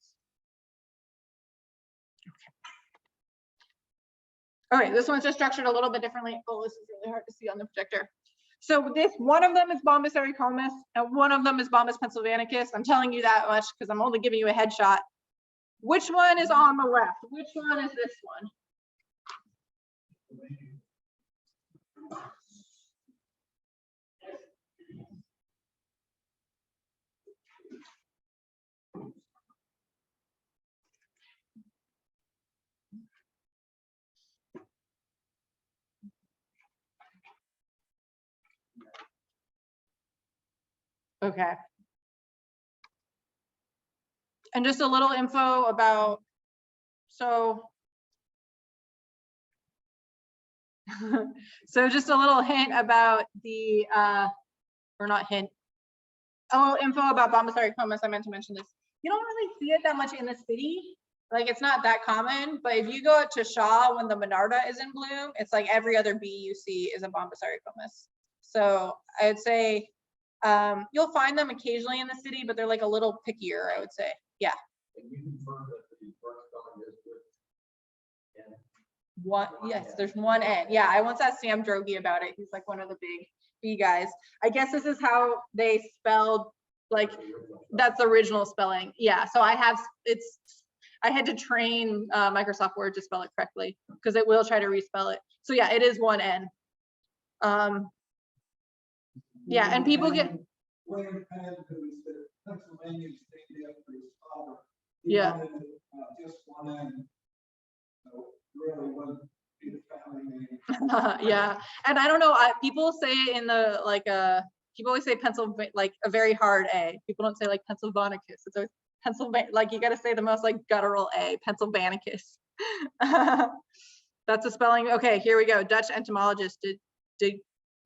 Okay, this one's just structured a little bit differently. Oh, this is really hard to see on the projector. So one of them is Bombus ericomis, and one of them is Bombus pennsylvanicus. I'm telling you that much because I'm only giving you a headshot. Which one is on the left? Which one is this one? Okay. And just a little info about, so just a little hint about the, or not hint, a little info about Bombus ericomis. I meant to mention this. You don't really see it that much in the city. Like it's not that common, but if you go to Shaw when the Monarda is in bloom, it's like every other bee you see is a Bombus ericomis. So I'd say you'll find them occasionally in the city, but they're like a little pickier, I would say. Yeah. One, yes, there's one N. Yeah, I once asked Sam Drogi about it. He's like one of the big bee guys. I guess this is how they spelled, like that's the original spelling. Yeah, so I had to train Microsoft Word to spell it correctly because it will try to respell it. So yeah, it is one N. Yeah, and people get. Yeah. Yeah, and I don't know. People say in the people always say Pennsylvania, like a very hard A. People don't say like Pennsylvanicus. It's always Pennsylvania. Like you got to say the most like guttural A, Pennsylvanicus. That's a spelling. Okay, here we go. Dutch entomologist De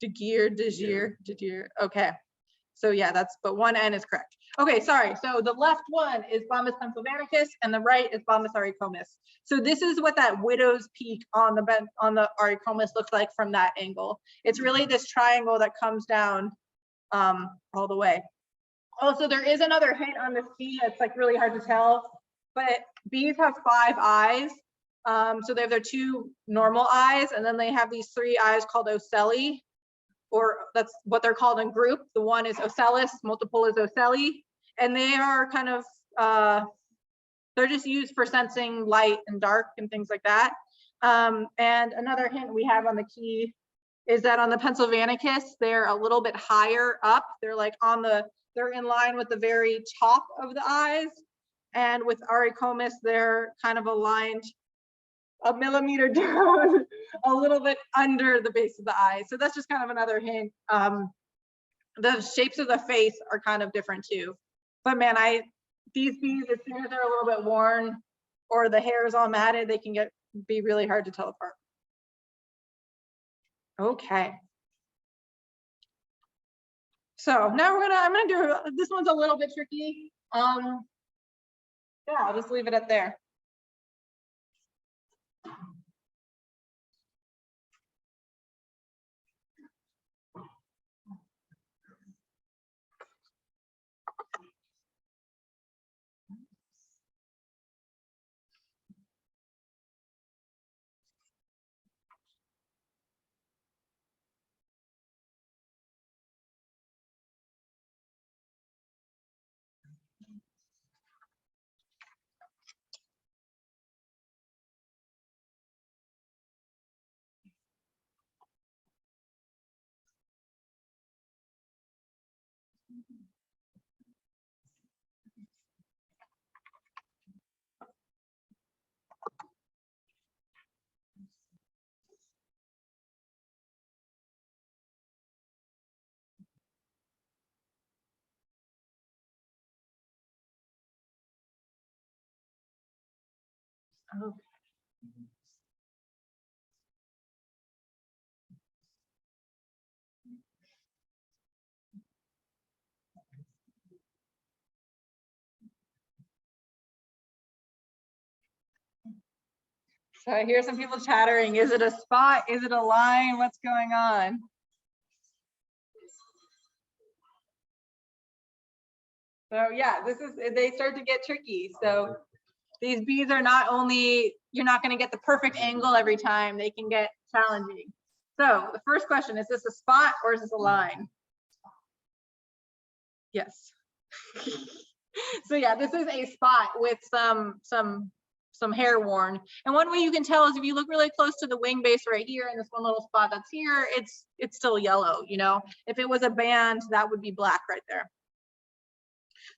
Geer. Okay. So yeah, but one N is correct. Okay, sorry. So the left one is Bombus pennsylvanicus and the right is Bombus auricomis. So this is what that widow's peak on the auricomis looks like from that angle. It's really this triangle that comes down all the way. Also, there is another hint on this bee that's like really hard to tell, but bees have 5 eyes. So they have their 2 normal eyes, and then they have these 3 eyes called ocelli, or that's what they're called in group. The one is ocellus, multiple is ocelli, and they are kind of, they're just used for sensing light and dark and things like that. And another hint we have on the key is that on the pennsylvanicus, they're a little bit higher up. They're like they're in line with the very top of the eyes. And with auricomis, they're kind of aligned a millimeter down, a little bit under the base of the eye. So that's just kind of another hint. The shapes of the face are kind of different too. But man, these bees, as soon as they're a little bit worn or the hair is all matted, they can be really hard to tell apart. Okay. So now I'm gonna do, this one's a little bit tricky. Yeah, I'll just leave it at there. Okay. So I hear some people chattering. Is it a spot? Is it a line? What's going on? So yeah, they start to get tricky. So these bees are not only, you're not going to get the perfect angle every time, they can get challenging. So the first question, is this a spot or is this a line? Yes. So yeah, this is a spot with some hair worn. And one way you can tell is if you look really close to the wing base right here and this one little spot that's here, it's still yellow, you know? If it was a band, that would be black right there.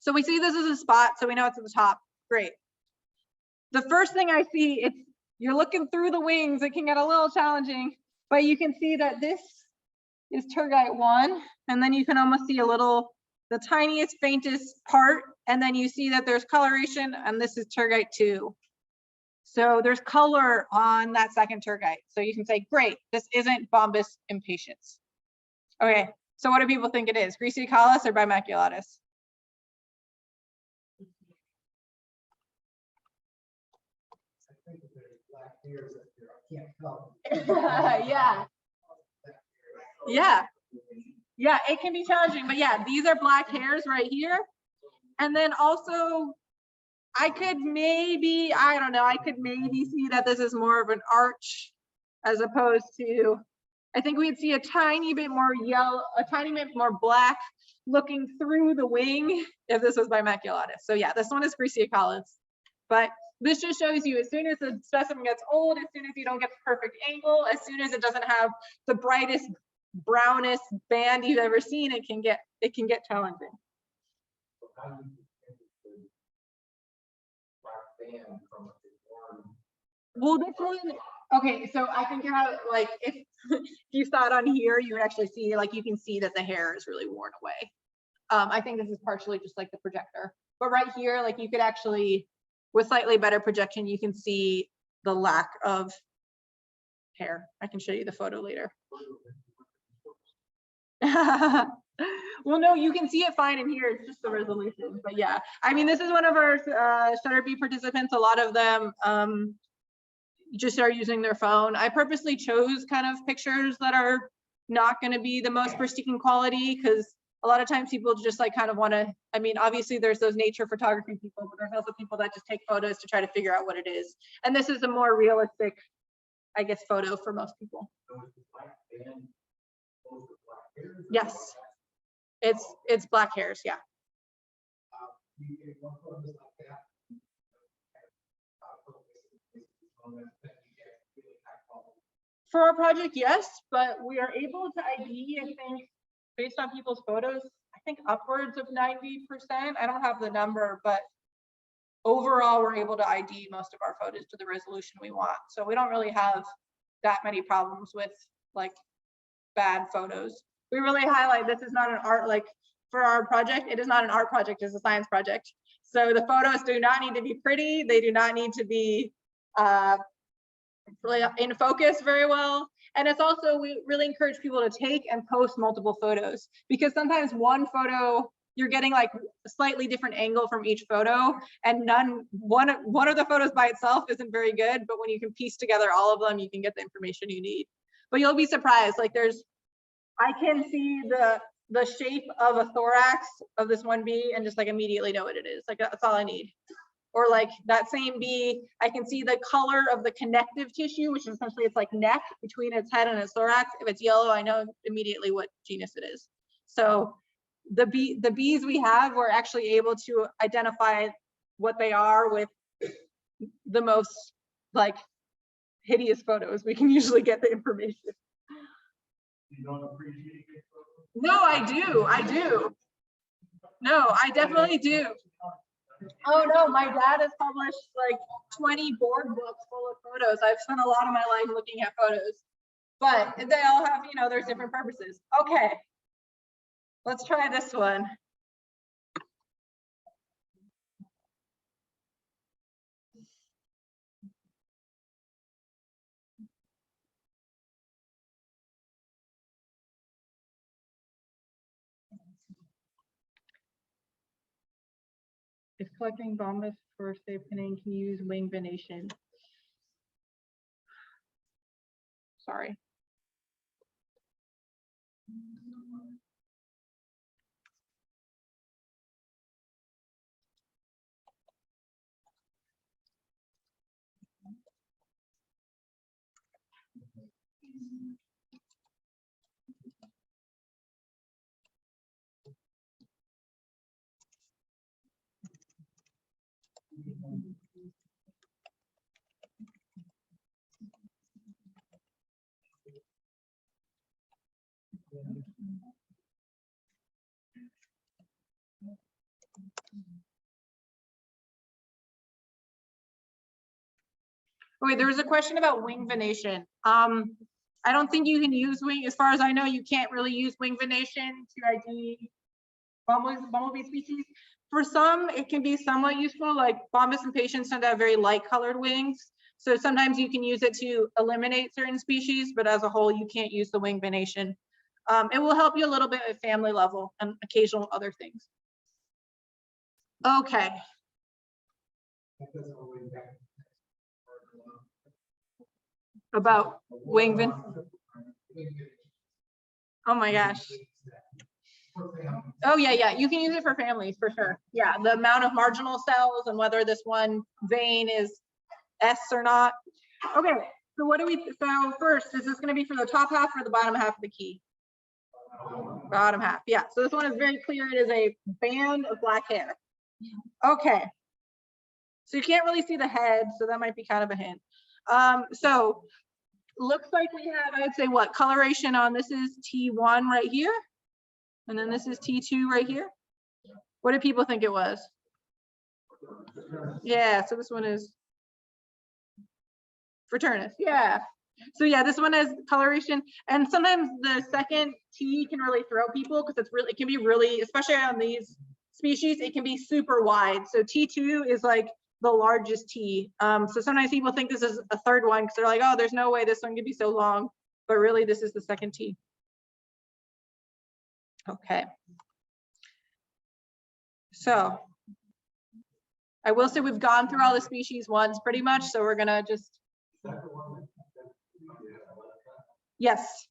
So we see this is a spot, so we know it's at the top. Great. The first thing I see, you're looking through the wings, it can get a little challenging, but you can see that this is tergite 1, and then you can almost see the tiniest, faintest part, and then you see that there's coloration, and this is tergite 2. So there's color on that second tergite. So you can say, great, this isn't Bombus impatiens. Okay, so what do people think it is? Greciacalis or Bimaculatus? Yeah. Yeah, it can be challenging, but yeah, these are black hairs right here. And then also, I could maybe see that this is more of an arch as opposed to, I think we'd see a tiny bit more yellow, a tiny bit more black looking through the wing if this was Bimaculatus. So yeah, this one is Greciacalis. But this just shows you, as soon as the specimen gets old, as soon as you don't get the perfect angle, as soon as it doesn't have the brightest, brownest band you've ever seen, it can get challenging. Well, this one, okay, so I think you have, like, if you saw it on here, you would actually see, like, you can see that the hair is really worn away. I think this is partially just like the projector, but right here, like, you could actually, with slightly better projection, you can see the lack of hair. I can show you the photo later. Well, no, you can see it fine in here. It's just the resolution. But yeah, I mean, this is one of our Shutter Bee participants. A lot of them just are using their phone. I purposely chose kind of pictures that are not going to be the most pristine quality, because a lot of times people just like kind of want to, I mean, obviously there's those nature photography people, but there's also people that just take photos to try to figure out what it is. And this is a more realistic, I guess, photo for most people. Yes, it's black hairs, yeah. For our project, yes, but we are able to ID, I think, based on people's photos, I think upwards of 90%. I don't have the number, but overall, we're able to ID most of our photos to the resolution we want. So we don't really have that many problems with like bad photos. We really highlight this is not an art, like for our project, it is not an art project, it's a science project. So the photos do not need to be pretty. They do not need to be really in focus very well. And it's also, we really encourage people to take and post multiple photos, because sometimes one photo, you're getting like a slightly different angle from each photo, and one of the photos by itself isn't very good, but when you can piece together all of them, you can get the information you need. But you'll be surprised, like I can see the shape of a thorax of this one bee and just like immediately know what it is. Like that's all I need. Or like that same bee, I can see the color of the connective tissue, which is essentially it's like neck between its head and its thorax. If it's yellow, I know immediately what genus it is. So the bees we have, we're actually able to identify what they are with the most like hideous photos. We can usually get the information. You don't appreciate it? No, I do. No, I definitely do. Oh no, my dad has published like 20 board books full of photos. I've spent a lot of my life looking at photos, but they all have, you know, there's different purposes. Okay, let's try this one. If collecting bombas for safe pinning, can you use wing venation? Sorry. Wait, there was a question about wing venation. I don't think you can use wing, as far as I know, you can't really use wing venation to ID bumblebee species. For some, it can be somewhat useful, like bombus impatiens tend to have very light colored wings. So sometimes you can use it to eliminate certain species, but as a whole, you can't use the wing venation. It will help you a little bit at family level and occasional other things. Okay. About wing ven. Oh my gosh. Oh yeah, you can use it for families for sure. Yeah, the amount of marginal cells and whether this one vein is S or not. Okay, so what do we, so first, is this gonna be for the top half or the bottom half of the key? Bottom half, yeah. So this one is very clear, it is a band of black hair. Okay. So you can't really see the head, so that might be kind of a hint. So looks like we have, I would say what, coloration on this is T1 right here. And then this is T2 right here. What do people think it was? Yeah, so this one is Fraternus, yeah. So yeah, this one has coloration. And sometimes the second T can really throw people because it can be really, especially on these species, it can be super wide. So T2 is like the largest T. So sometimes people think this is a third one because they're like, oh, there's no way this one could be so long, but really this is the second T. Okay. So I will say we've gone through all the species once pretty much, so we're gonna just, yes.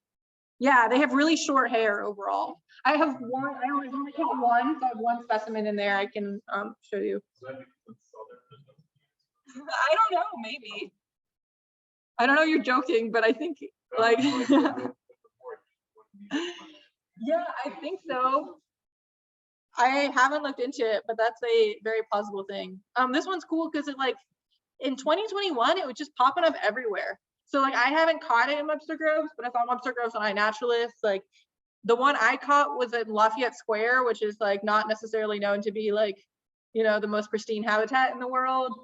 Yeah, they have really short hair overall. I have one, I only have one, so I have one specimen in there I can show you. I don't know, maybe. I don't know, you're joking, but I think like, yeah, I think so. I haven't looked into it, but that's a very plausible thing. This one's cool because it like in 2021, it was just popping up everywhere. So like I haven't caught it in Webster Groves, but I saw Webster Groves on iNaturalist. Like the one I caught was in Lafayette Square, which is like not necessarily known to be like, you know, the most pristine habitat in the world.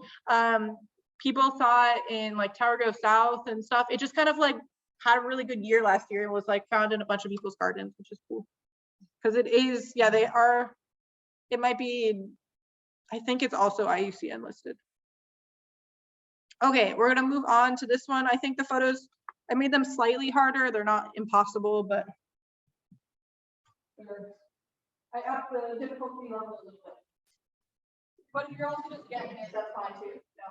People saw it in like Tower Grove South and stuff. It just kind of like had a really good year last year and was like found in a bunch of people's gardens, which is cool. Because it is, yeah, they are, it might be, I think it's also IUCN listed. Okay, we're gonna move on to this one. I think the photos, I made them slightly harder. They're not impossible, but I upped the difficulty level a little bit. But if you're also just getting it, that's fine too. No.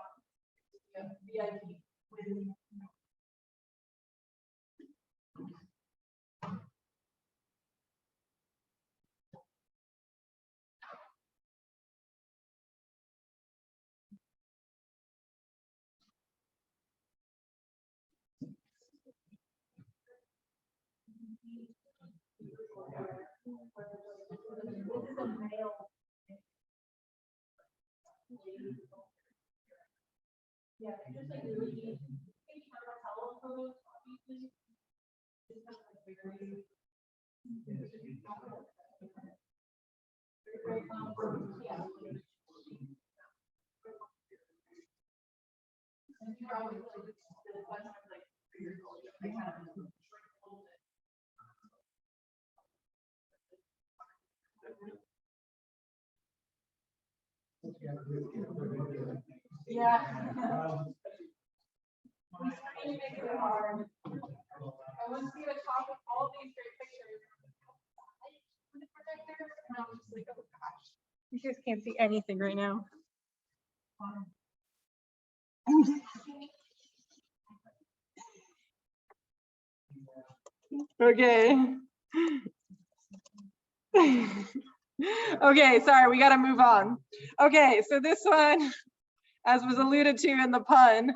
Yeah, VIP. Yeah, just like really yeah. I want to see the top of all these great pictures. And I'm just like, oh gosh, you guys can't see anything right now. Okay. Okay, sorry, we got to move on. Okay, so this one, as was alluded to in the pun,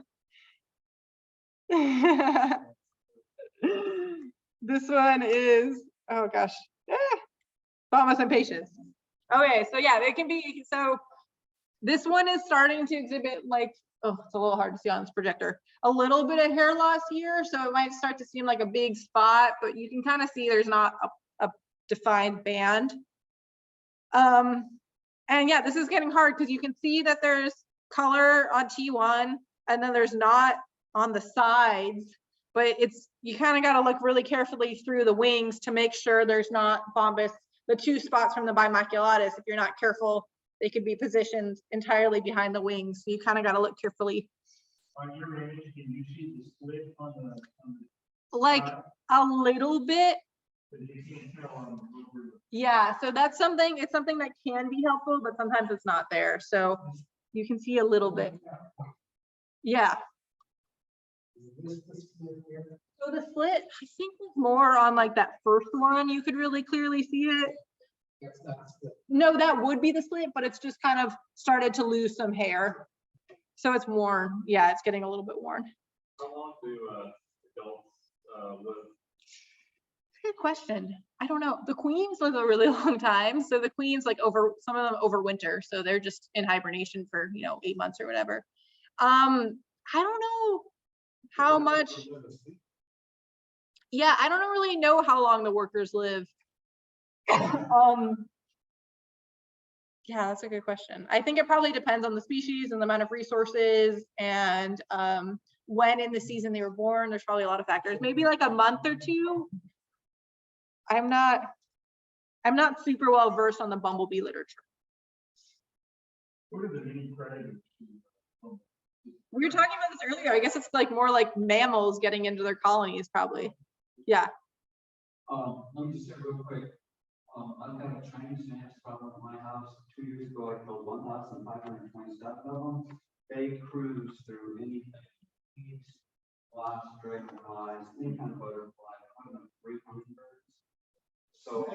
this one is, oh gosh, Bombus and Patience. Okay, so yeah, they can be, so this one is starting to exhibit like, oh, it's a little hard to see on this projector, a little bit of hair loss here, so it might start to seem like a big spot, but you can kind of see there's not a defined band. And yeah, this is getting hard because you can see that there's color on T1 and then there's not on the sides, but it's, you kind of got to look really carefully through the wings to make sure there's not bombus, the two spots from the bimaculatus. If you're not careful, they could be positioned entirely behind the wings. So you kind of got to look carefully. On your image, can you see the split on the like a little bit. But you can't tell on the Yeah, so that's something, it's something that can be helpful, but sometimes it's not there. So you can see a little bit. Yeah. So the split, I think was more on like that first one. You could really clearly see it. No, that would be the split, but it's just kind of started to lose some hair. So it's worn. Yeah, it's getting a little bit worn. How long do adults live? Good question. I don't know. The queens live a really long time. So the queens like over, some of them overwinter. So they're just in hibernation for, you know, 8 months or whatever. I don't know how much. Yeah, I don't really know how long the workers live. Yeah, that's a good question. I think it probably depends on the species and the amount of resources and when in the season they were born. There's probably a lot of factors. Maybe like a month or two. I'm not super well versed on the bumblebee literature. What are the mini predators? We were talking about this earlier. I guess it's like more like mammals getting into their colonies, probably. Yeah. Let me just say real quick. I've got a Chinese man problem at my house. 2 years ago, I killed 1,527 of them. They cruise through anything. Bees, wasps, dragonflies, any kind of butterfly, 300 birds. So.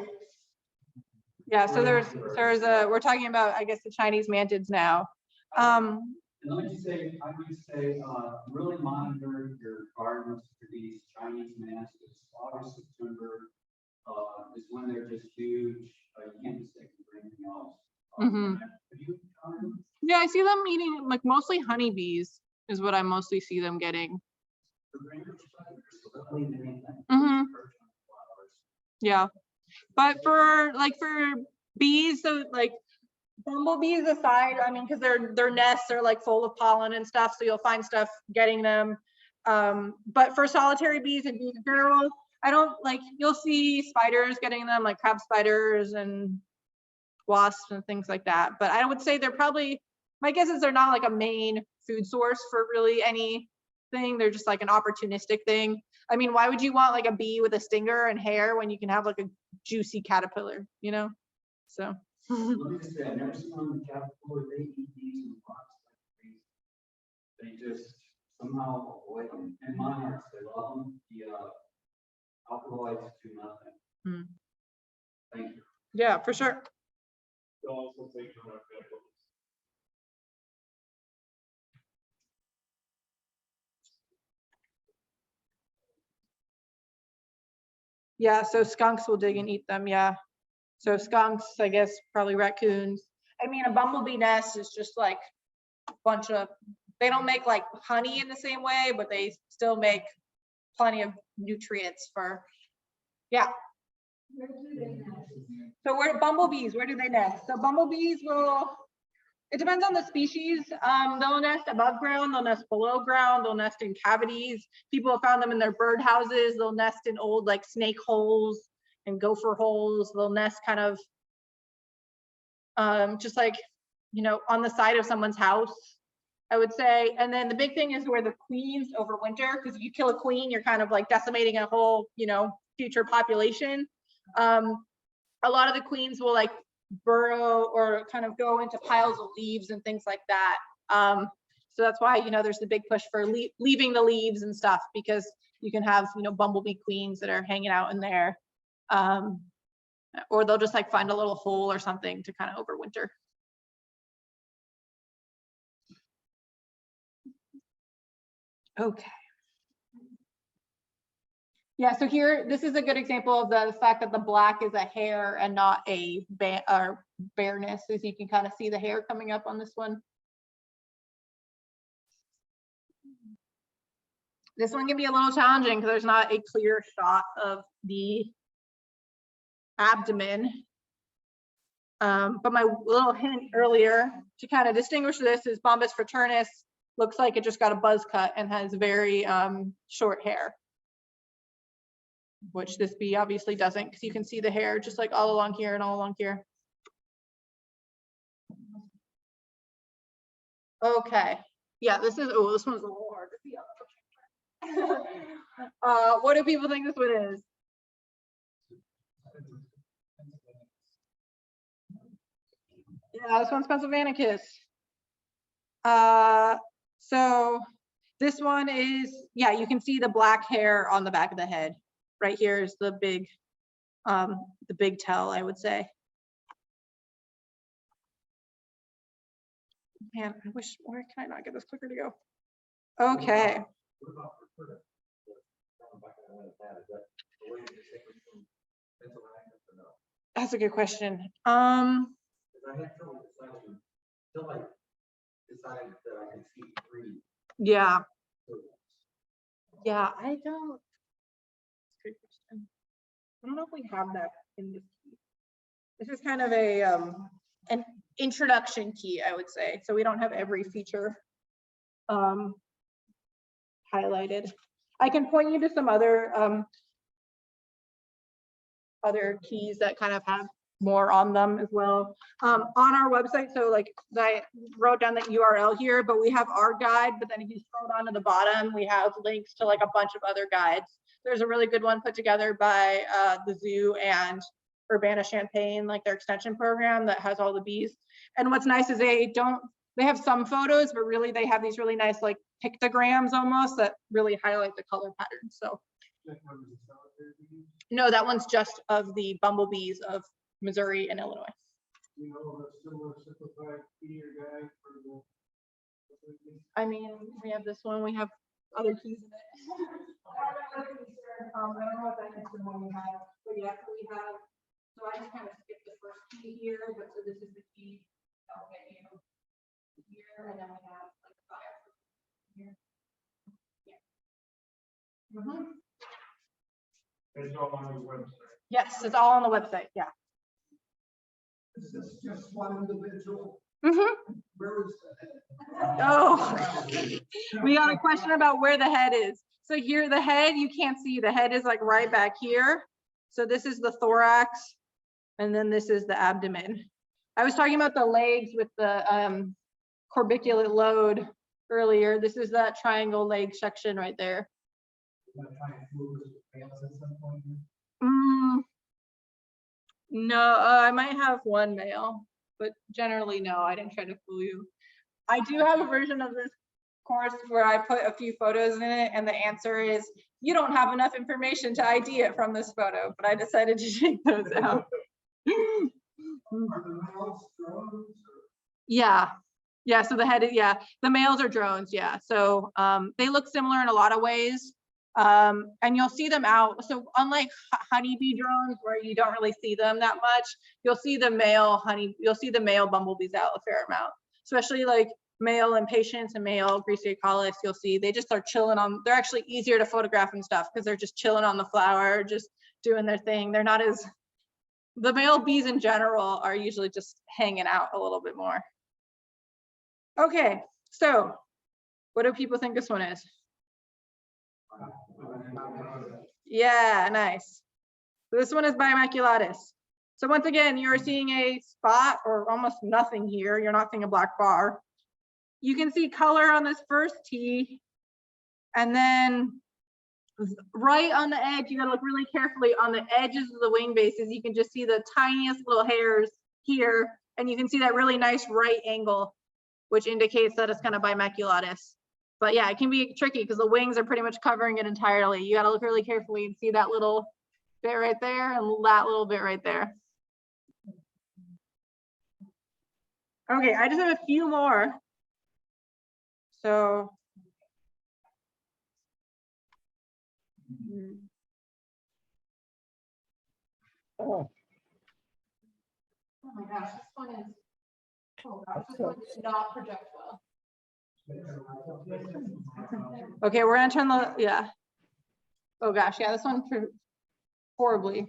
Yeah, so there's we're talking about, I guess, the Chinese mantids now. And let me just say, I would say, really monitor your gardens for these Chinese mants. It's August, September, is when they're just huge. You can't mistake them for anything else. Have you found them? Yeah, I see them eating like mostly honeybees is what I mostly see them getting. Yeah, but for bees, so like bumblebees aside, I mean, because their nests are like full of pollen and stuff, so you'll find stuff getting them. But for solitary bees and bees in general, I don't like, you'll see spiders getting them, like crab spiders and wasps and things like that. But I would say they're probably, my guess is they're not like a main food source for really anything. They're just like an opportunistic thing. I mean, why would you want like a bee with a stinger and hair when you can have like a juicy caterpillar, you know? So. Let me just say, I've never seen them in the caterpillar. They eat bees and wasps. They just somehow avoid them. And monarchs, they love them. The alkaloids do nothing. Thank you. Yeah, for sure. Yeah, so skunks will dig and eat them. Yeah. So skunks, I guess, probably raccoons. I mean, a bumblebee nest is just like a bunch of, they don't make like honey in the same way, but they still make plenty of nutrients for, yeah. So where bumblebees, where do they nest? So bumblebees will, it depends on the species. They'll nest above ground, they'll nest below ground, they'll nest in cavities. People have found them in their bird houses. They'll nest in old like snake holes and gopher holes. They'll nest kind of just like, you know, on the side of someone's house, I would say. And then the big thing is where the queens overwinter, because if you kill a queen, you're kind of like decimating a whole, you know, future population. A lot of the queens will like burrow or kind of go into piles of leaves and things like that. So that's why, you know, there's the big push for leaving the leaves and stuff, because you can have, you know, bumblebee queens that are hanging out in there. Or they'll just like find a little hole or something to kind of overwinter. Okay. Yeah, so here, this is a good example of the fact that the black is a hair and not a bareness, as you can kind of see the hair coming up on this one. This one can be a little challenging because there's not a clear shot of the abdomen. But my little hint earlier to kind of distinguish this is Bombus fraternus looks like it just got a buzz cut and has very short hair, which this bee obviously doesn't, because you can see the hair just like all along here and all along here. Okay, yeah, this is, oh, this one's a little hard to see. What do people think this one is? Yeah, this one's Pennsylvanicus. So this one is, yeah, you can see the black hair on the back of the head. Right here is the big tell, I would say. Man, I wish, why can I not get this clicker to go? Okay. That's a good question. I had trouble deciding until I decided that I could see three. Yeah. Yeah, I don't. Good question. I don't know if we have that in this key. This is kind of a an introduction key, I would say. So we don't have every feature highlighted. I can point you to some other keys that kind of have more on them as well. On our website, so like I wrote down that URL here, but we have our guide, but then if you scroll down to the bottom, we have links to like a bunch of other guides. There's a really good one put together by the zoo and Urbana-Champaign, like their extension program that has all the bees. And what's nice is they have some photos, but really they have these really nice like pictograms almost that really highlight the color patterns. So no, that one's just of the bumblebees of Missouri and Illinois. You know, a similar simplified key or guide for the. I mean, we have this one, we have other keys in it. I don't know if that's the one we have, but yeah, so we have, so I just kind of skipped the first key here, but so this is the key that'll get you here, and then we have like 5 here. Yeah. It's all on the website. Yes, it's all on the website, yeah. This is just one individual. Where is the head? Oh, we got a question about where the head is. So here, the head, you can't see, the head is like right back here. So this is the thorax, and then this is the abdomen. I was talking about the legs with the corbicular load earlier. This is that triangle leg section right there. No, I might have one male, but generally no, I didn't try to fool you. I do have a version of this course where I put a few photos in it, and the answer is you don't have enough information to ID it from this photo, but I decided to take those out. Yeah. Yeah, so the head is, yeah, the males are drones, yeah. So they look similar in a lot of ways. And you'll see them out. So unlike honeybee drones where you don't really see them that much, you'll see the male bumblebees out a fair amount, especially like male impatiens and male greasy collis. You'll see they just are chilling on, they're actually easier to photograph and stuff because they're just chilling on the flower, just doing their thing. They're not as, the male bees in general are usually just hanging out a little bit more. Okay, so what do people think this one is? Yeah, nice. So this one is Bimaculatus. So once again, you're seeing a spot or almost nothing here. You're not seeing a black bar. You can see color on this first T, and then right on the edge, you gotta look really carefully on the edges of the wing bases. You can just see the tiniest little hairs here, and you can see that really nice right angle, which indicates that it's kind of Bimaculatus. But yeah, it can be tricky because the wings are pretty much covering it entirely. You got to look really carefully and see that little bit right there and that little bit right there. Okay, I just have a few more. So. Oh my gosh, this one is, oh gosh, this one did not project well. Okay, we're gonna turn the, yeah. Oh gosh, yeah, this one horribly.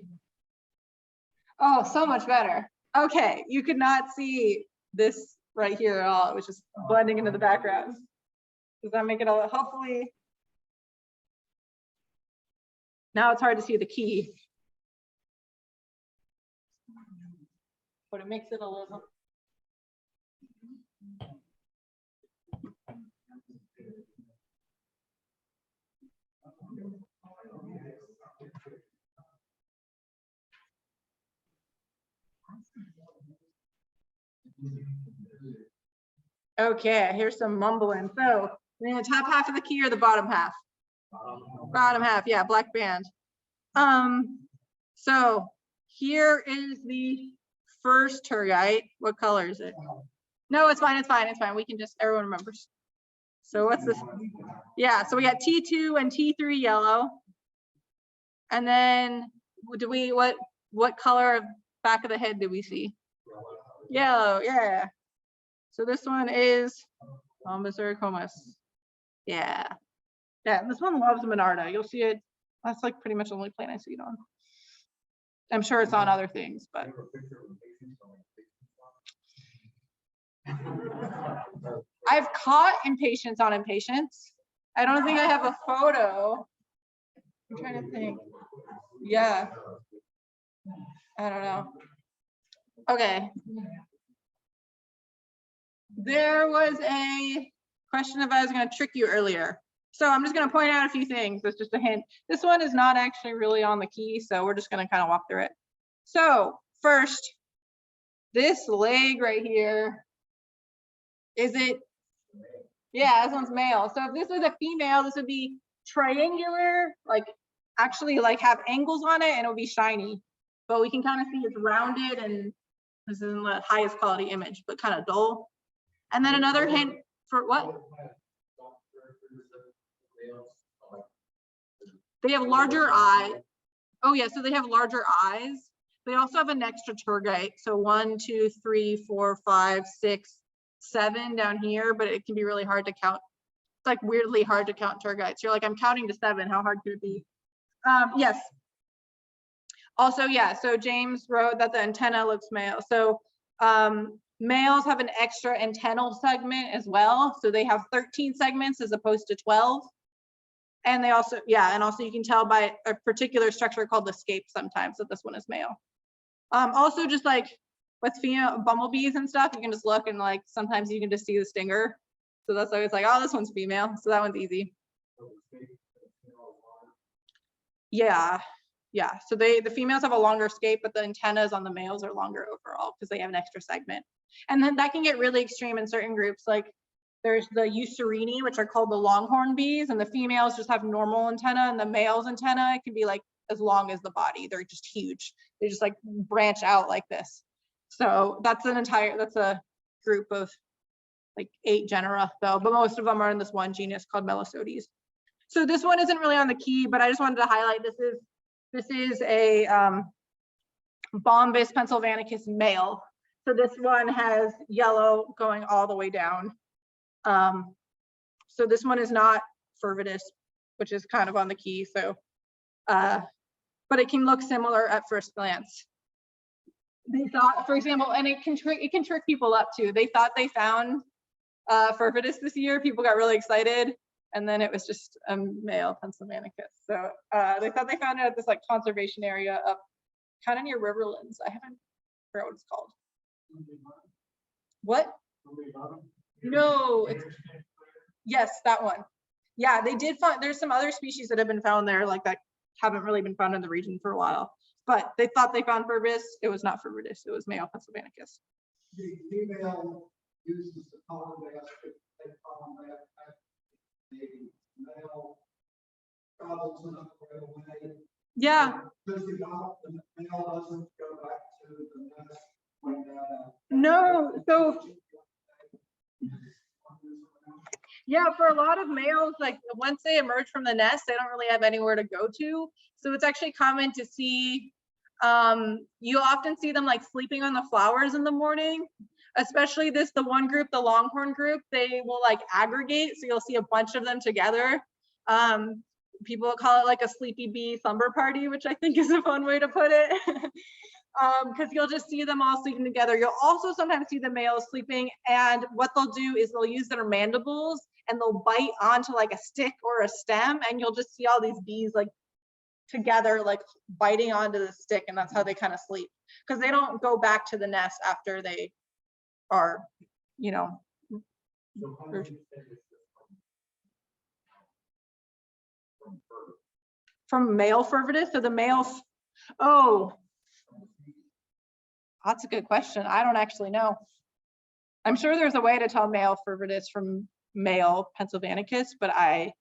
Oh, so much better. Okay, you could not see this right here at all. It was just blending into the background. Does that make it all, hopefully. Now it's hard to see the key. But it makes it a little. Okay, here's some mumbling. So we're in the top half of the key or the bottom half? Bottom half, yeah, black band. So here is the first tergite. What color is it? No, it's fine, it's fine, it's fine. We can just, everyone remembers. So what's this? Yeah, so we got T2 and T3 yellow. And then do we, what color of back of the head do we see? Yellow, yeah. So this one is Missouri comus. Yeah. Yeah, this one loves Monarda. You'll see it. That's like pretty much the only plant I see it on. I'm sure it's on other things, but. I've caught impatiens on impatiens. I don't think I have a photo. I'm trying to think. Yeah. I don't know. Okay. There was a question if I was going to trick you earlier. So I'm just going to point out a few things. That's just a hint. This one is not actually really on the key, so we're just going to kind of walk through it. So first, this leg right here, is it? Yeah, this one's male. So if this was a female, this would be triangular, like actually like have angles on it, and it would be shiny. But we can kind of see it's rounded, and this isn't the highest quality image, but kind of dull. And then another hint for what? They have larger eyes. Oh yeah, so they have larger eyes. They also have an extra tergite. So 1, 2, 3, 4, 5, 6, 7 down here, but it can be really hard to count. It's like weirdly hard to count tergites. You're like, I'm counting to 7. How hard could it be? Yes. Also, yeah, so James wrote that the antenna looks male. So males have an extra antennal segment as well. So they have 13 segments as opposed to 12. And they also, yeah, and also you can tell by a particular structure called the scape sometimes that this one is male. Also just like with female bumblebees and stuff, you can just look and like sometimes you can just see the stinger. So that's always like, oh, this one's female. So that one's easy. Yeah, yeah. So the females have a longer scape, but the antennas on the males are longer overall because they have an extra segment. And then that can get really extreme in certain groups. Like there's the Eucerini, which are called the longhorn bees, and the females just have normal antenna, and the male's antenna, it can be like as long as the body. They're just huge. They just like branch out like this. So that's a group of like 8 genera though, but most of them are in this one genus called Melissodes. So this one isn't really on the key, but I just wanted to highlight this is a Bombus pennsylvanicus male. So this one has yellow going all the way down. So this one is not Fervidus, which is kind of on the key. So, but it can look similar at first glance. They thought, for example, and it can trick people up too. They thought they found Fervidus this year. People got really excited, and then it was just a male pennsylvanicus. So they thought they found it at this like conservation area up kind of near Riverlands. I haven't forgot what it's called. What? No, it's yes, that one. Yeah, they did find there's some other species that have been found there like that haven't really been found in the region for a while. But they thought they found Fervidus. It was not Fervidus. It was male pennsylvanicus. The female uses the pollen basket, they pollen that, the male travels enough right away. Yeah. Does the male doesn't go back to the nest when no, so yeah, for a lot of males, like once they emerge from the nest, they don't really have anywhere to go to. So it's actually common to see, you often see them like sleeping on the flowers in the morning, especially the one group, the longhorn group, they will like aggregate. So you'll see a bunch of them together. People call it like a sleepy bee slumber party, which I think is a fun way to put it. Because you'll just see them all sleeping together. You'll also sometimes see the males sleeping, and what they'll do is they'll use their mandibles and they'll bite onto like a stick or a stem, and you'll just see all these bees like together, like biting onto the stick, and that's how they kind of sleep. Because they don't go back to the nest after they are, you know. From male Fervidus, so the male, oh, that's a good question. I don't actually know. I'm sure there's a way to tell male Fervidus from male Pennsylvanicus, but I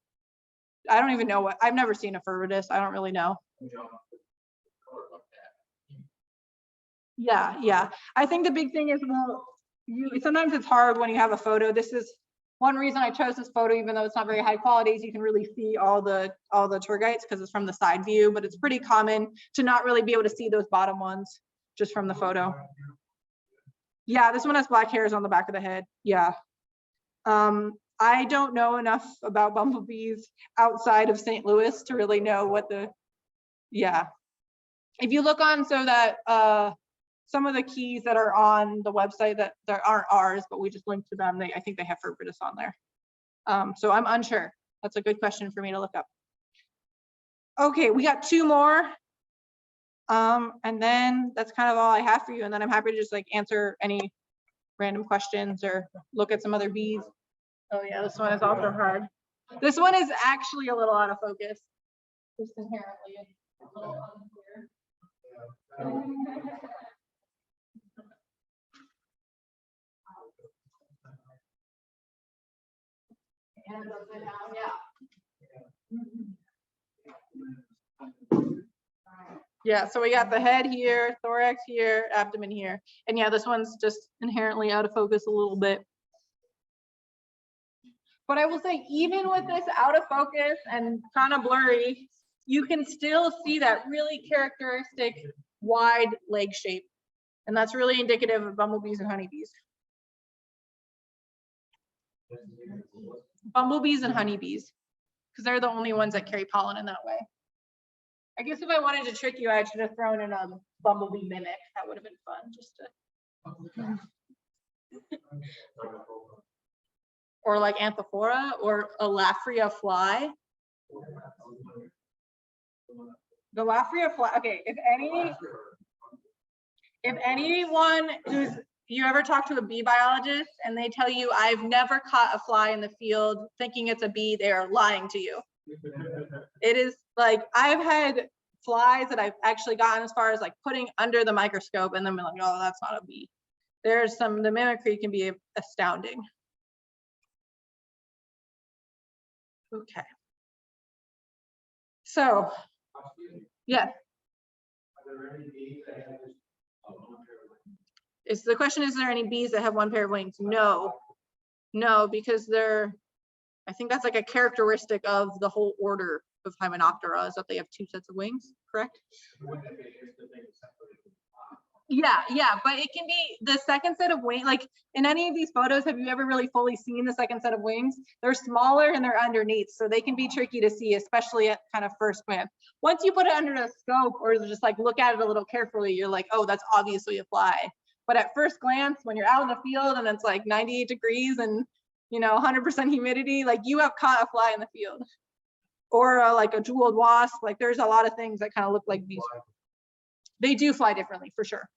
don't even know what, I've never seen a Fervidus. I don't really know. Yeah, yeah. I think the big thing is, well, sometimes it's hard when you have a photo. This is one reason I chose this photo, even though it's not very high quality, is you can really see all the tergites because it's from the side view, but it's pretty common to not really be able to see those bottom ones just from the photo. Yeah, this one has black hairs on the back of the head. Yeah. I don't know enough about bumblebees outside of St. Louis to really know what yeah. If you look on, so that some of the keys that are on the website that aren't ours, but we just linked to them, I think they have Fervidus on there. So I'm unsure. That's a good question for me to look up. Okay, we got 2 more. And then that's kind of all I have for you. And then I'm happy to just like answer any random questions or look at some other bees. Oh yeah, this one is also hard. This one is actually a little out of focus. Just inherently a little unclear. And upside down, yeah. Yeah, so we got the head here, thorax here, abdomen here. And yeah, this one's just inherently out of focus a little bit. But I will say, even with this out of focus and kind of blurry, you can still see that really characteristic wide leg shape. And that's really indicative of bumblebees and honeybees. Bumblebees and honeybees, because they're the only ones that carry pollen in that way. I guess if I wanted to trick you, I should have thrown in a bumblebee mimic. That would have been fun, just to. Or like Anthophora or a Lafria fly. The Lafria fly. Okay, if anyone who's you ever talk to a bee biologist and they tell you I've never caught a fly in the field thinking it's a bee, they are lying to you. It is like I've had flies that I've actually gotten as far as like putting under the microscope and then like, oh, that's not a bee. There's the mimicry can be astounding. Okay. So, yeah. Is the question, is there any bees that have one pair of wings? No, because I think that's like a characteristic of the whole order of Hymenoptera is that they have two sets of wings, correct? Yeah, but it can be the second set of wings. Like in any of these photos, have you ever really fully seen the second set of wings? They're smaller and they're underneath, so they can be tricky to see, especially at kind of first glance. Once you put it under the scope or just like look at it a little carefully, you're like, oh, that's obviously a fly. But at first glance, when you're out in the field and it's like 98 degrees and 100% humidity, like you have caught a fly in the field. Or like a jeweled wasp. Like there's a lot of things that kind of look like bees. They do fly differently for sure.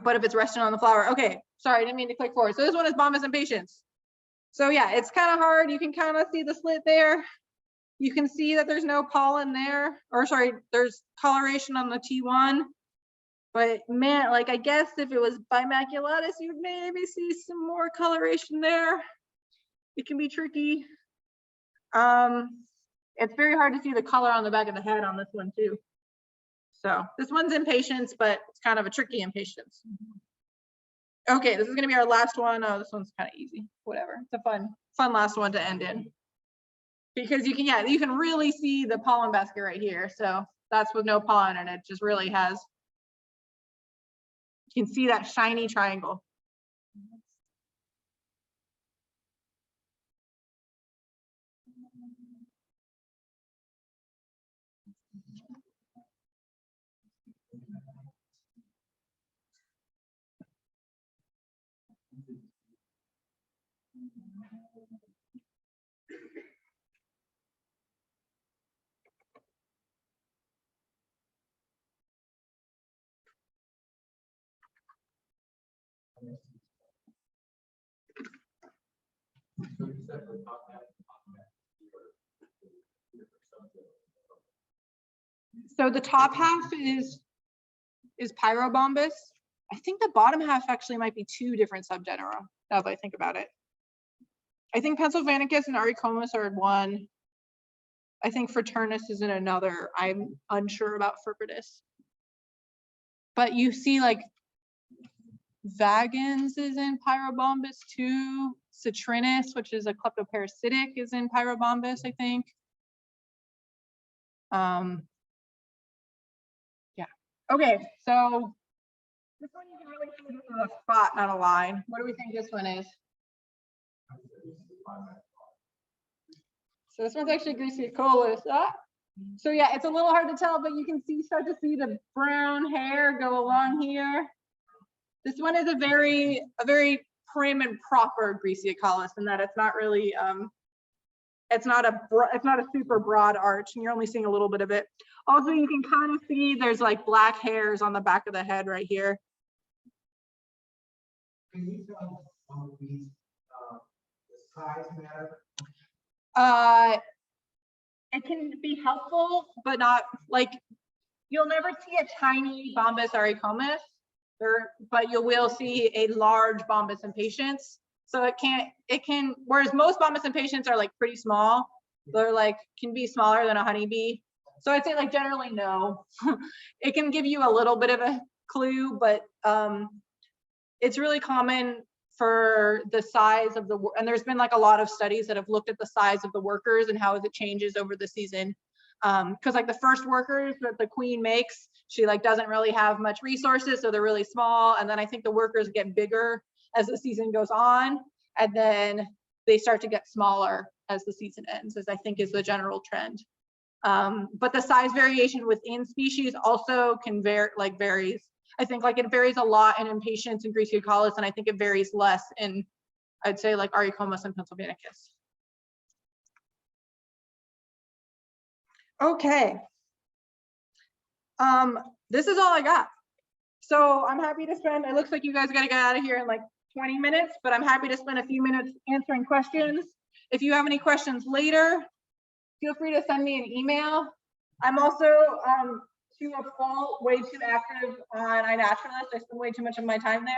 But if it's resting on the flower, okay, sorry, I didn't mean to click forward. So this one is Bombus impatiens. So yeah, it's kind of hard. You can kind of see the slit there. You can see that there's no pollen there, or sorry, there's coloration on the T1. But man, like I guess if it was bimaculatus, you'd maybe see some more coloration there. It can be tricky. It's very hard to see the color on the back of the head on this one too. So this one's impatiens, but it's kind of a tricky impatiens. Okay, this is gonna be our last one. Oh, this one's kind of easy. Whatever. It's a fun last one to end in. Because you can really see the pollen basket right here. So that's with no pollen and it just really has. You can see that shiny triangle. So the top half is Pyrobombus. I think the bottom half actually might be two different subgenera, now that I think about it. I think Pennsylvanicus and Aricomus are in one. I think Fraternus is in another. I'm unsure about Furpidus. But you see like Vagans is in Pyrobombus too. Citrinus, which is a kleptoparasitic, is in Pyrobombus, I think. Yeah. Okay, so this one you can really see this is a spot, not a line. What do we think this one is? So this one's actually Greciacolus. So yeah, it's a little hard to tell, but you can start to see the brown hair go along here. This one is a very prim and proper Greciacolus in that it's not really it's not a super broad arch, and you're only seeing a little bit of it. Also, you can kind of see there's like black hairs on the back of the head right here. Can you tell the size matter? It can be helpful, but not like you'll never see a tiny Bombus auricomus, but you will see a large Bombus impatiens. So it can, whereas most Bombus impatiens are like pretty small, they're like, can be smaller than a honeybee. So I'd say like generally no. It can give you a little bit of a clue, but it's really common for the size of the, and there's been like a lot of studies that have looked at the size of the workers and how it changes over the season. Because like the first workers that the queen makes, she like doesn't really have much resources, so they're really small. And then I think the workers get bigger as the season goes on, and then they start to get smaller as the season ends, as I think is the general trend. But the size variation within species also can varies. I think like it varies a lot in impatiens and Greciacaulus, and I think it varies less in, I'd say like Auricomus and Pennsylvanicus. Okay. This is all I got. So I'm happy to spend, it looks like you guys got to get out of here in like 20 minutes, but I'm happy to spend a few minutes answering questions. If you have any questions later, feel free to send me an email. I'm also, to a fault, way too active on iNaturalist. I spend way too much of my time there.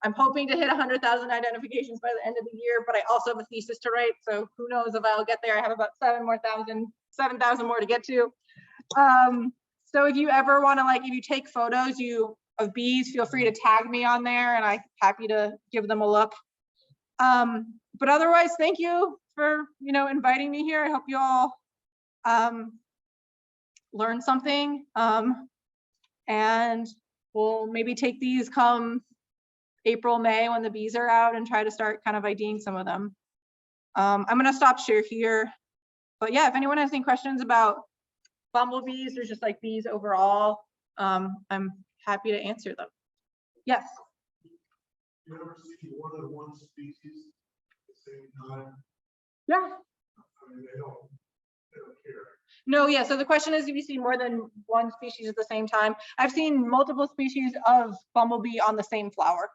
I'm hoping to hit 100,000 identifications by the end of the year, but I also have a thesis to write, so who knows if I'll get there. I have about 7,000 more to get to. So if you ever want to, like, if you take photos of bees, feel free to tag me on there, and I'm happy to give them a look. But otherwise, thank you for inviting me here. I hope you all learn something, and we'll maybe take these come April, May when the bees are out and try to start kind of IDing some of them. I'm going to stop share here, but yeah, if anyone has any questions about bumblebees or just like bees overall, I'm happy to answer them. Yes. You ever see more than one species at the same time? Yeah. I mean, they don't care. No, yeah. So the question is, if you see more than one species at the same time, I've seen multiple species of bumblebee on the same flower.